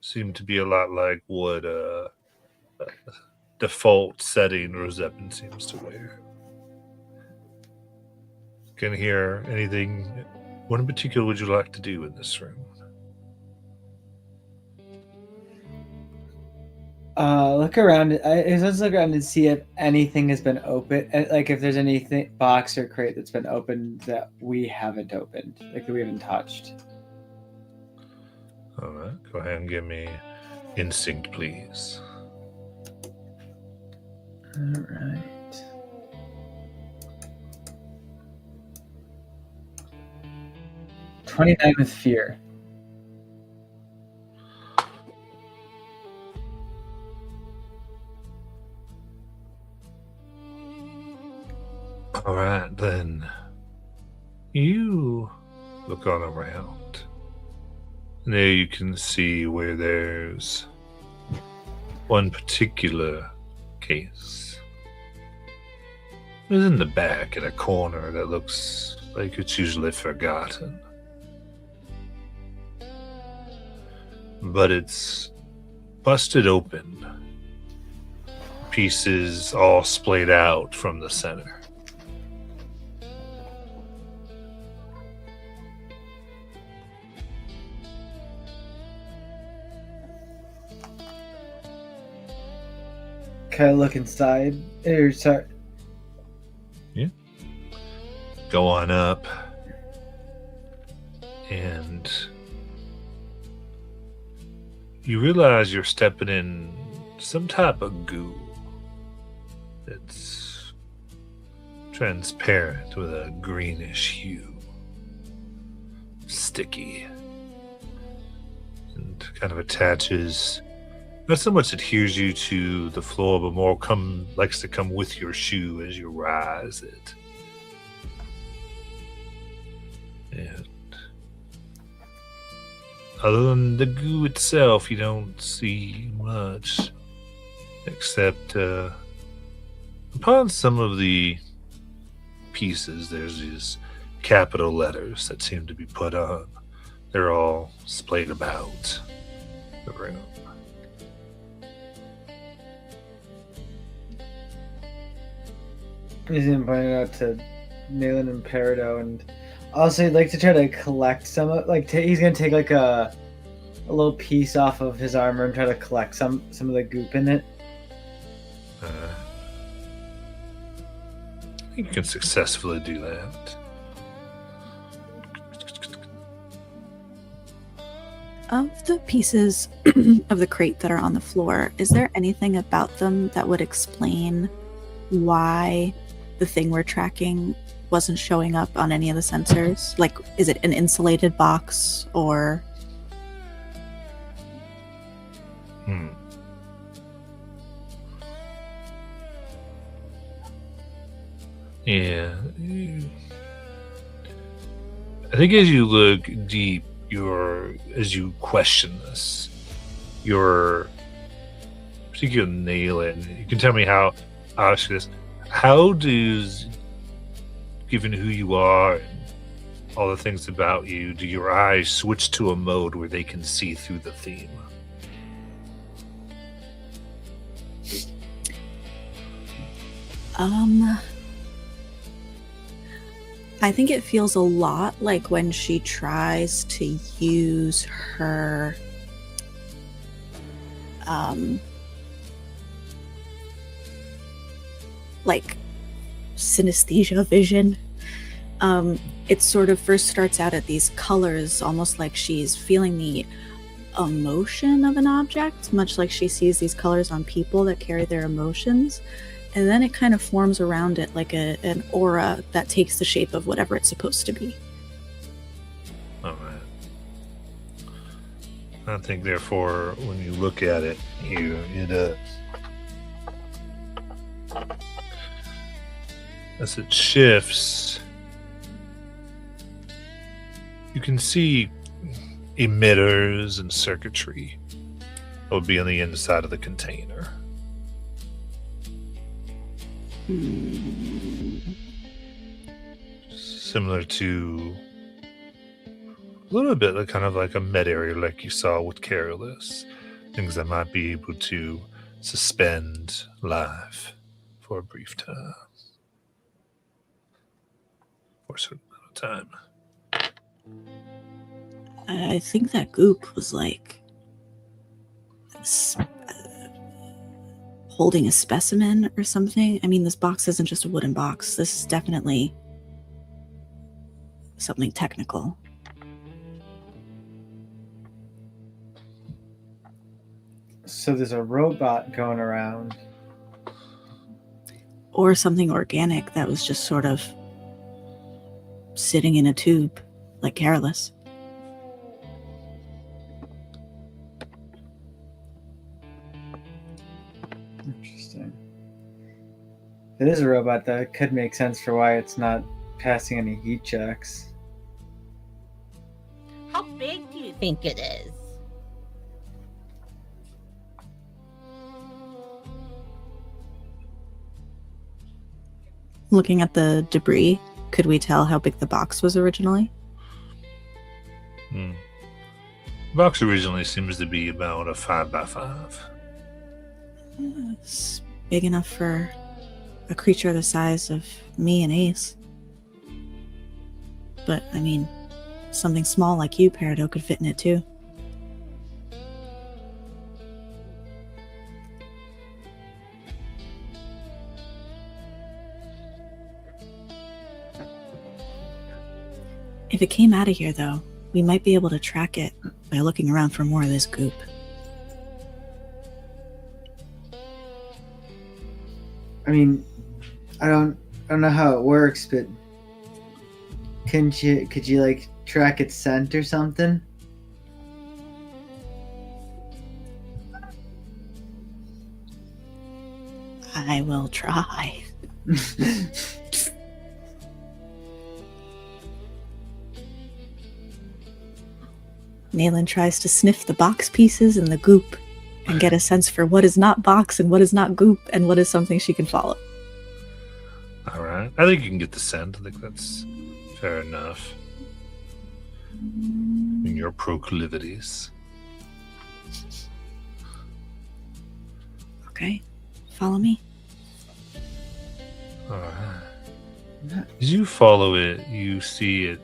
Seem to be a lot like what default setting Rosepin seems to wear. Can hear anything? What in particular would you like to do in this room? Look around. Let's look around and see if anything has been opened. Like if there's anything box or crate that's been opened that we haven't opened, like that we haven't touched. All right, go ahead and give me instinct, please. All right. 29 with fear. All right, then. You look on around. And there you can see where there's one particular case. It's in the back in a corner that looks like it's usually forgotten. But it's busted open. Pieces all splayed out from the center. Kind of look inside. Or sorry. Go on up. And you realize you're stepping in some type of goo that's transparent with a greenish hue, sticky, and kind of attaches, not so much adheres you to the floor, but more likes to come with your shoe as you rise it. And other than the goo itself, you don't see much, except upon some of the pieces, there's these capital letters that seem to be put on. They're all splayed about the room. He's gonna point it out to Nayland and Peridot, and also he'd like to try to collect some of, like, he's gonna take like a little piece off of his armor and try to collect some of the goop in it. You can successfully do that. Of the pieces of the crate that are on the floor, is there anything about them that would explain why the thing we're tracking wasn't showing up on any of the sensors? Like, is it an insulated box or... Yeah. I think as you look deep, as you question this, your particular Nayland, you can tell me how I'll ask you this. How does, given who you are and all the things about you, do your eyes switch to a mode where they can see through the theme? I think it feels a lot like when she tries to use her like synesthesia vision. It sort of first starts out at these colors, almost like she's feeling the emotion of an object, much like she sees these colors on people that carry their emotions. and then it kind of forms around it like an aura that takes the shape of whatever it's supposed to be. All right. I think, therefore, when you look at it, as it shifts, you can see emitters and circuitry that would be on the inside of the container. Similar to a little bit like kind of like a med area like you saw with Careless. Things that might be able to suspend life for a brief time. For a certain amount of time. I think that goop was like holding a specimen or something. I mean, this box isn't just a wooden box. This is definitely something technical. So there's a robot going around. Or something organic that was just sort of sitting in a tube, like Careless. Interesting. If it is a robot, that could make sense for why it's not passing any heat checks. How big do you think it is? Looking at the debris, could we tell how big the box was originally? Box originally seems to be about a 5x5. It's big enough for a creature the size of me and Ace. But, I mean, something small like you, Peridot, could fit in it too. If it came out of here, though, we might be able to track it by looking around for more of this goop. I mean, I don't know how it works, but could you like track its scent or something? I will try. Nayland tries to sniff the box pieces and the goop and get a sense for what is not box and what is not goop and what is something she can follow. All right. I think you can get the scent. I think that's fair enough. In your proclivities. Okay, follow me. All right. As you follow it, you see it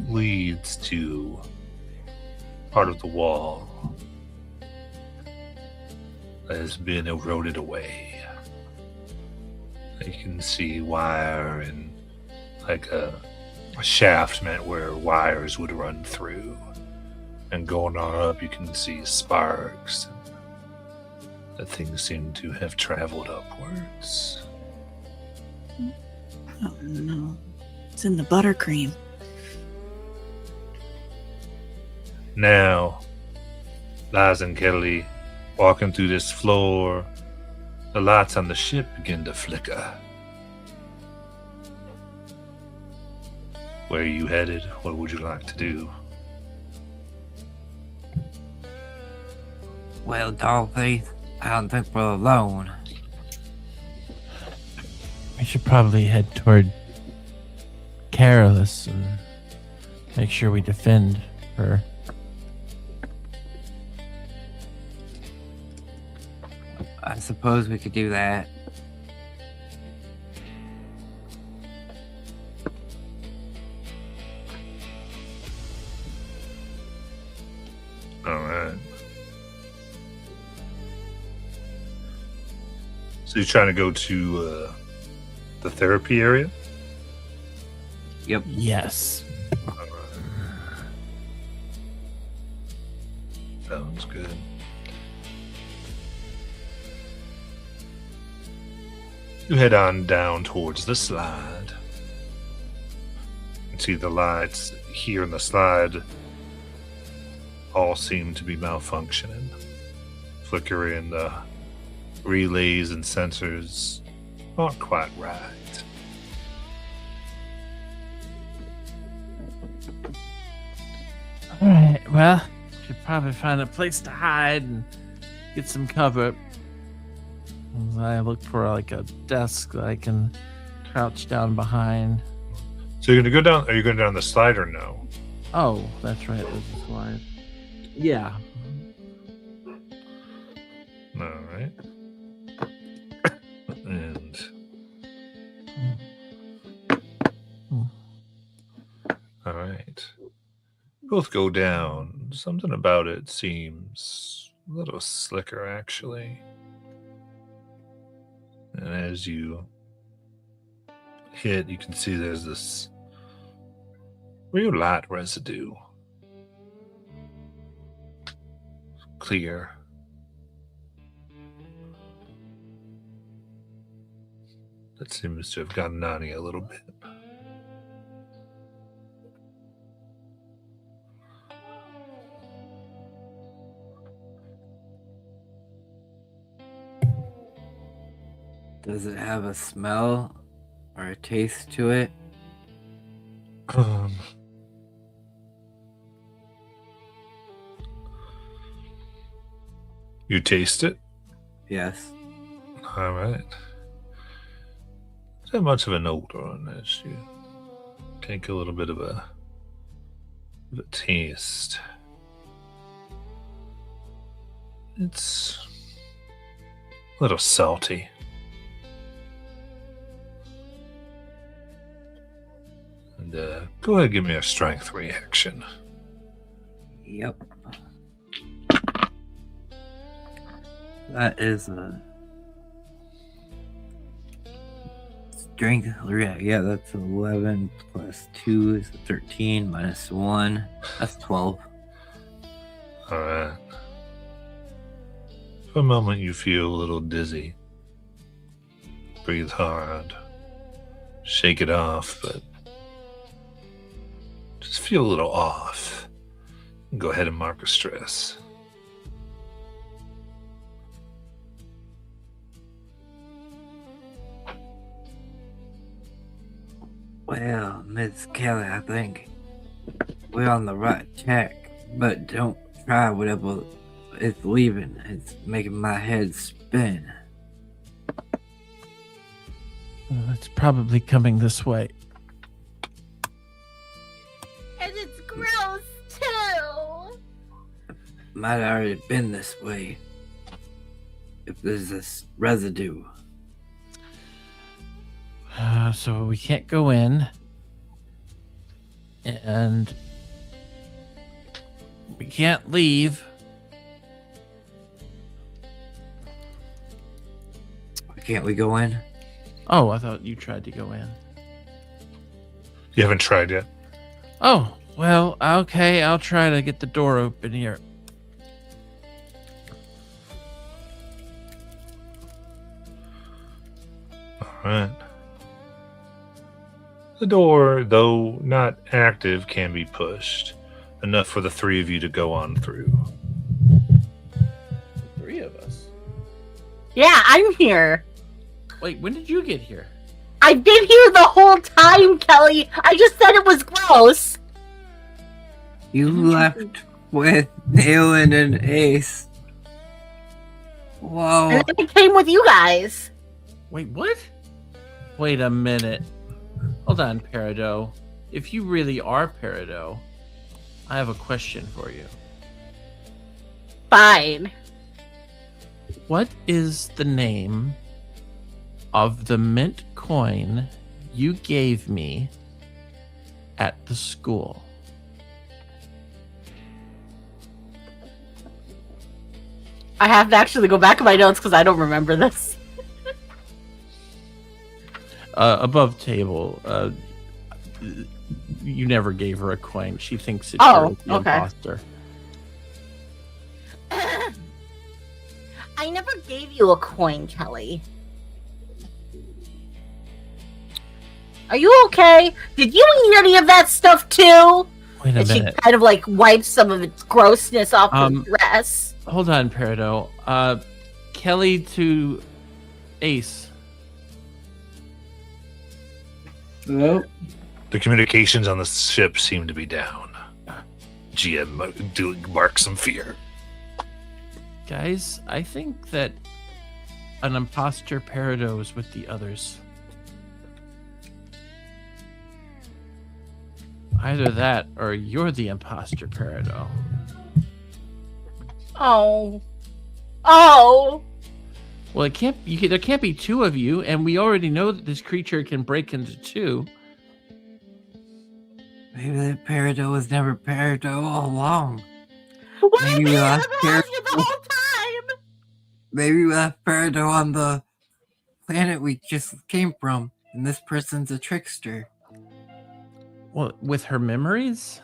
leads to part of the wall that has been eroded away. You can see wire and like a shaft meant where wires would run through. And going on up, you can see sparks. That things seem to have traveled upwards. Oh no, it's in the buttercream. Now, Liza and Kelly walking through this floor, the lights on the ship begin to flicker. Where are you headed? What would you like to do? Well, Dollface, I don't think we're alone. We should probably head toward Careless and make sure we defend her. I suppose we could do that. All right. So you're trying to go to the therapy area? Yep. Yes. All right. Sounds good. You head on down towards the slide. You can see the lights here in the slide all seem to be malfunctioning. Flickering, the relays and sensors aren't quite right. All right. Well, should probably find a place to hide and get some cover. As I look for like a desk that I can crouch down behind. So you're gonna go down? Are you going down the slide or no? Oh, that's right. There's a slide. Yeah. All right. And all right. Both go down. Something about it seems a little slicker, actually. And as you hit, you can see there's this real light residue. Clear. That seems to have gotten on you a little bit. Does it have a smell or a taste to it? You taste it? Yes. All right. Not much of an odor on this. You take a little bit of a taste. It's a little salty. And go ahead and give me a strength reaction. Yep. That is a strength. Yeah, that's 11 plus 2 is 13 minus 1. That's 12. All right. For a moment, you feel a little dizzy. Breathe hard. Shake it off, but just feel a little off. Go ahead and mark a stress. Well, Miss Kelly, I think we're on the right track, but don't try whatever it's leaving. It's making my head spin. It's probably coming this way. And it's gross too. Might have already been this way. If there's this residue. So we can't go in. And we can't leave. Can't we go in? Oh, I thought you tried to go in. You haven't tried yet? Oh, well, okay. I'll try to get the door open here. All right. The door, though not active, can be pushed. Enough for the three of you to go on through. 3 of us. Yeah, I'm here. Wait, when did you get here? I've been here the whole time, Kelly. I just said it was gross. You left with Nayland and Ace. Whoa. And then I came with you guys. Wait, what? Wait a minute. Hold on, Peridot. If you really are Peridot, I have a question for you. Fine. What is the name of the mint coin you gave me at the school? I have to actually go back in my notes because I don't remember this. Above table. You never gave her a coin. She thinks it's Oh, the okay. imposter. I never gave you a coin, Kelly. Are you okay? Did you eat any of that stuff too? Wait a And she minute. kind of like wipes some of its grossness off her Um, dress. Hold on, Peridot. Kelly to Ace. Well, The communications on the ship seem to be down. GM marks some fear. Guys, I think that an imposter Peridot is with the others. Either that or you're the imposter Peridot. Oh. Oh. Well, it can't. There can't be two of you, and we already know that this creature can break into two. maybe that Peridot was never Peridot all along. What do you Maybe mean? we I've lost been lost you the whole time. Maybe we left Peridot on the planet we just came from, and this person's a trickster. Well, with her memories.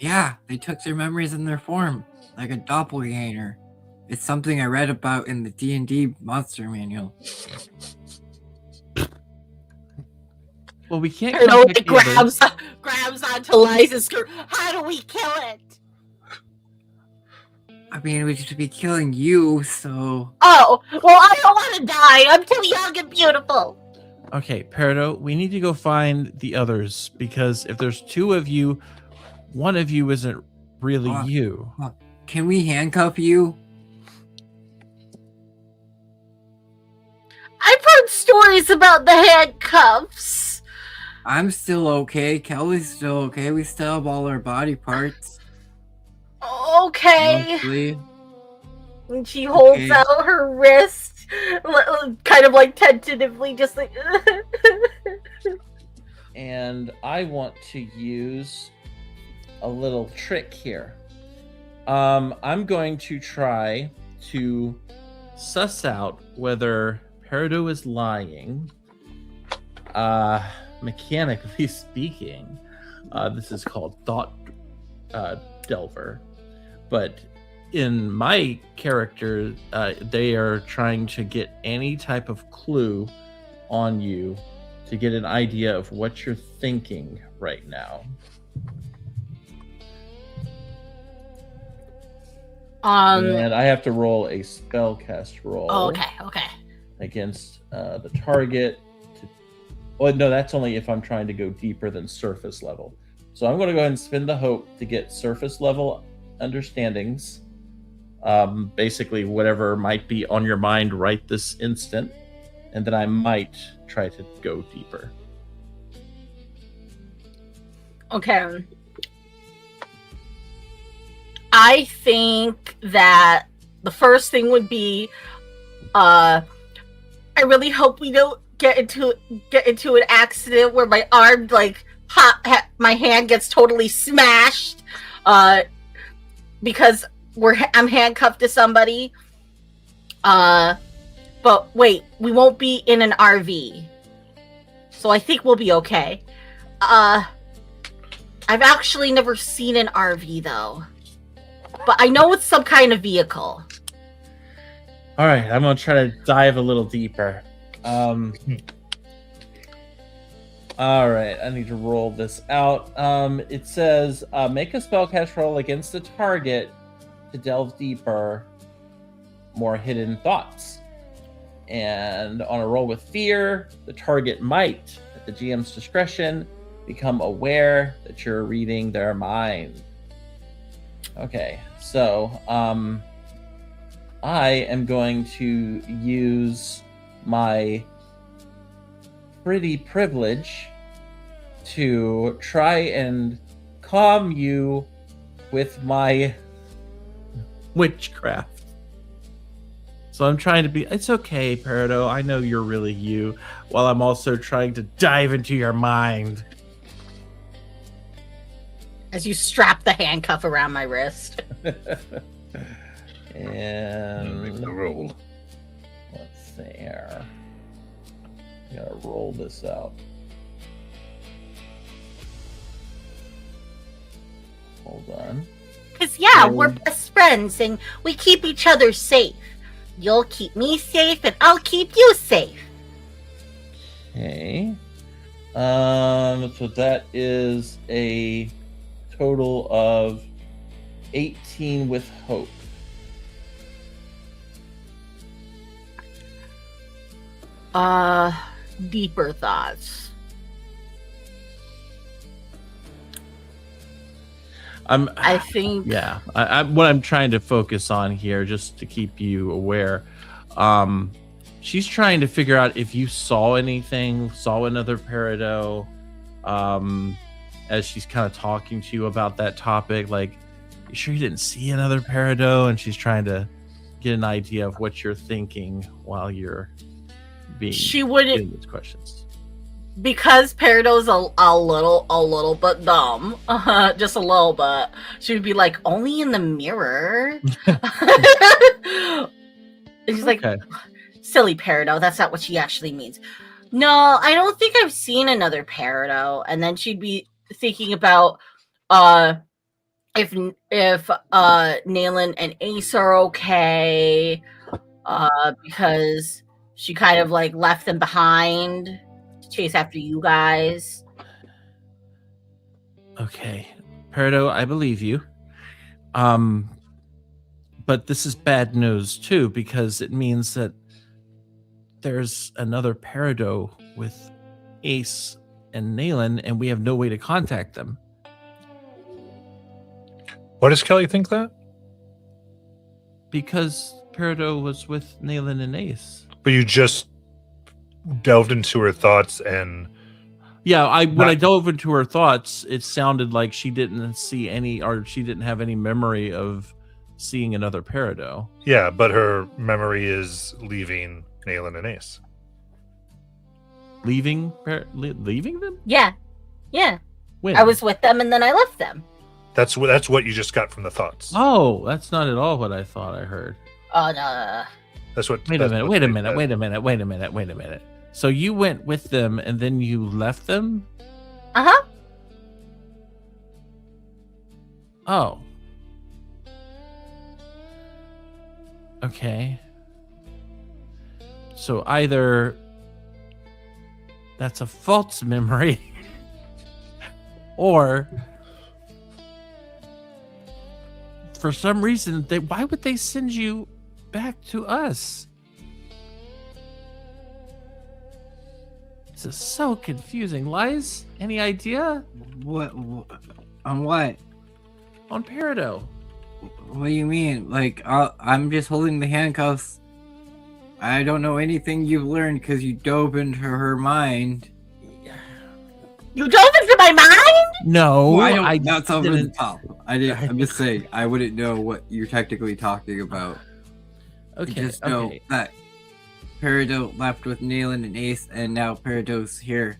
Yeah, they took their memories in their form, like a doppelganger. It's something I read about in the D&D monster manual. Well, we can't. Peridot contact like, the others. grabs onto Liza's skirt. How do we kill it? I mean, we should be killing you, so... Oh, well, I don't want to die. I'm too young and beautiful. Okay, Peridot, we need to go find the others because if there's two of you, one of you isn't really you. Can we handcuff you? I've heard stories about the handcuffs. I'm still okay. Kelly's still okay. We still have all our body parts. Okay. Mostly. And she holds Okay. out her wrist, kind of like tentatively, just like. And I want to use a little trick here. I'm going to try to suss out whether Peridot is lying. Mechanically speaking, this is called Thought Delver. But in my character, they are trying to get any type of clue on you to get an idea of what you're thinking right now. And I have to roll a spellcast roll. Oh, okay. Against the target. Well, no, that's only if I'm trying to go deeper than surface level. So I'm going to go ahead and spend the hope to get surface level understandings. Basically, whatever might be on your mind right this instant. And then I might try to go deeper. Okay. I think that the first thing would be, I really hope we don't get into an accident where my arm, like, my hand gets totally smashed, because I'm handcuffed to somebody. But wait, we won't be in an RV, so I think we'll be okay. I've actually never seen an RV though, but I know it's some kind of vehicle. All right, I'm going to try to dive a little deeper. All right, I need to roll this out. It says, make a spellcast roll against the target to delve deeper, more hidden thoughts. And on a roll with fear, the target might, at the GM's discretion, become aware that you're reading their mind. Okay, so I am going to use my pretty privilege to try and calm you with my witchcraft. So I'm trying to be, it's okay, Peridot, I know you're really you, while I'm also trying to dive into your mind. As you strap the handcuff around my wrist. And Make the roll. let's see here. I gotta roll this out. Hold on. Because, yeah, Roll. we're best friends and we keep each other safe. You'll keep me safe and I'll keep you safe. Okay. So that is a total of 18 with hope. Deeper thoughts. I think. Yeah. What I'm trying to focus on here, just to keep you aware, she's trying to figure out if you saw anything, saw another peridot, as she's kind of talking to you about that topic. Like, you sure you didn't see another peridot? And she's trying to get an idea of what you're thinking while you're being She wouldn't, getting these questions. because Peridot's a little bit dumb, just a little bit. She would be like, only in the mirror. And she's like, Okay. silly Peridot. That's not what she actually means. No, I don't think I've seen another Peridot. And then she'd be thinking about if Nayland and Ace are okay, because she kind of like left them behind to chase after you guys. Okay, Peridot, I believe you. But this is bad news too, because it means that there's another peridot with Ace and Nayland, and we have no way to contact them. Why does Kelly think that? Because peridot was with Nayland and Ace. But you just delved into her thoughts and Yeah, when I dove into her thoughts, it sounded like she didn't see any, or she didn't have any memory of seeing another peridot. yeah, but her memory is leaving Nayland and Ace. Leaving them? Yeah. When? I was with them and then I left them. That's what you just got from the thoughts. Oh, that's not at all what I thought I heard. Oh, no. That's what. Wait a that's minute, what wait a they minute, said. wait a minute. So you went with them and then you left them? Uh-huh. Oh. Okay. So either that's a false memory or for some reason why would they send you back to us? This is so confusing. Lies? Any idea? What? On what? On Peridot. What do you mean? Like, I'm just holding the handcuffs. I don't know anything you've learned because you dove into her mind. You dove into my mind? No, Well, I don't. That's over the didn't. top. I'm just saying. I wouldn't know what you're technically talking about. Okay, Just know okay. that Peridot left with Nayland and Ace, and now Peridot's here.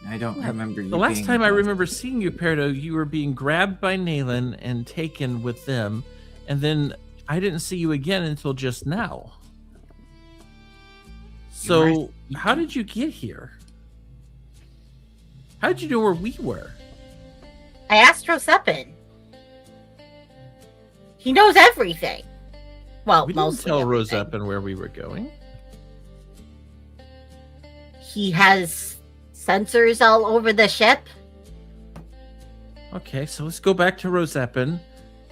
I don't remember you. The last being time I involved. remember seeing you, Peridot, you were being grabbed by Nayland and taken with them, and then I didn't see you again until just now. So, how did you get here? How did you know where we were? I asked Rosepin. He knows everything. Well, We didn't mostly tell everything. Rosepin where we were going. He has sensors all over the ship. Okay, so let's go back to Rosepin,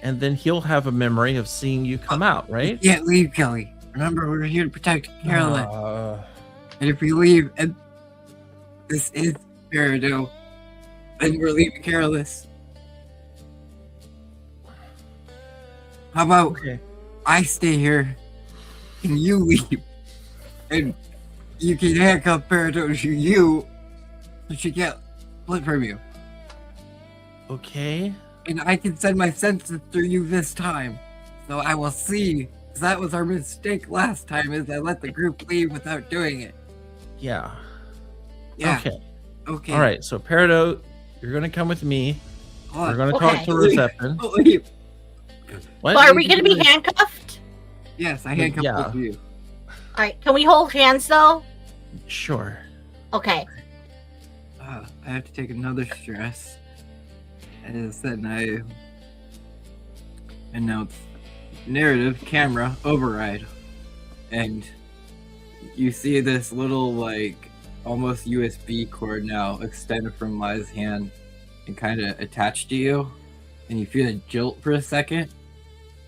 and then he'll have a memory of seeing you come out, right? You can't leave, Kelly. Remember, we're here to protect Carolyn. And if we leave, and this is Peridot, then we're leaving careless. How about Okay. I stay here and you leave, and you can handcuff Peridot to you, so she can't split from you, Okay. and I can send my senses through you this time, so I will see. 'Cause that was our mistake last time, is I let the group leave without doing it. Yeah. Yeah. Okay. Okay. All right. So Peridot, you're gonna come with me. Hold We're on. gonna Okay. talk to Rosepin. Oh, leave. What? But are we going to be handcuffed? Yes, I handcuffed Yeah. both of you. All right. Can we hold hands though? Sure. Okay. I have to take another stress. And then I announce narrative camera override. And you see this little, like, almost USB cord now extended from Liza's hand and kind of attached to you, and you feel a jolt for a second,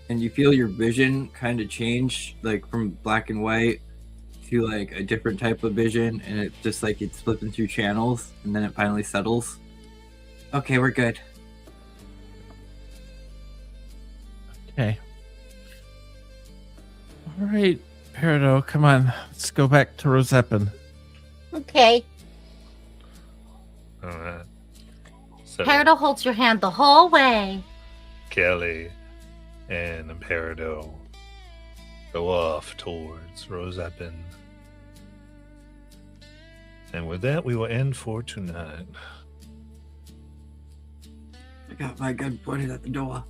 and you feel your vision kind of change, like from black and white to like a different type of vision, and it's just like it's flipping through channels, and then it finally settles. Okay, we're good. Okay. All right, Peridot, come on. Let's go back to Rosepin. Okay. All right. So Peridot holds your hand the whole way. Kelly and Peridot go off towards Rosepin. And with that, we will end for tonight. I got my gun pointed at the door.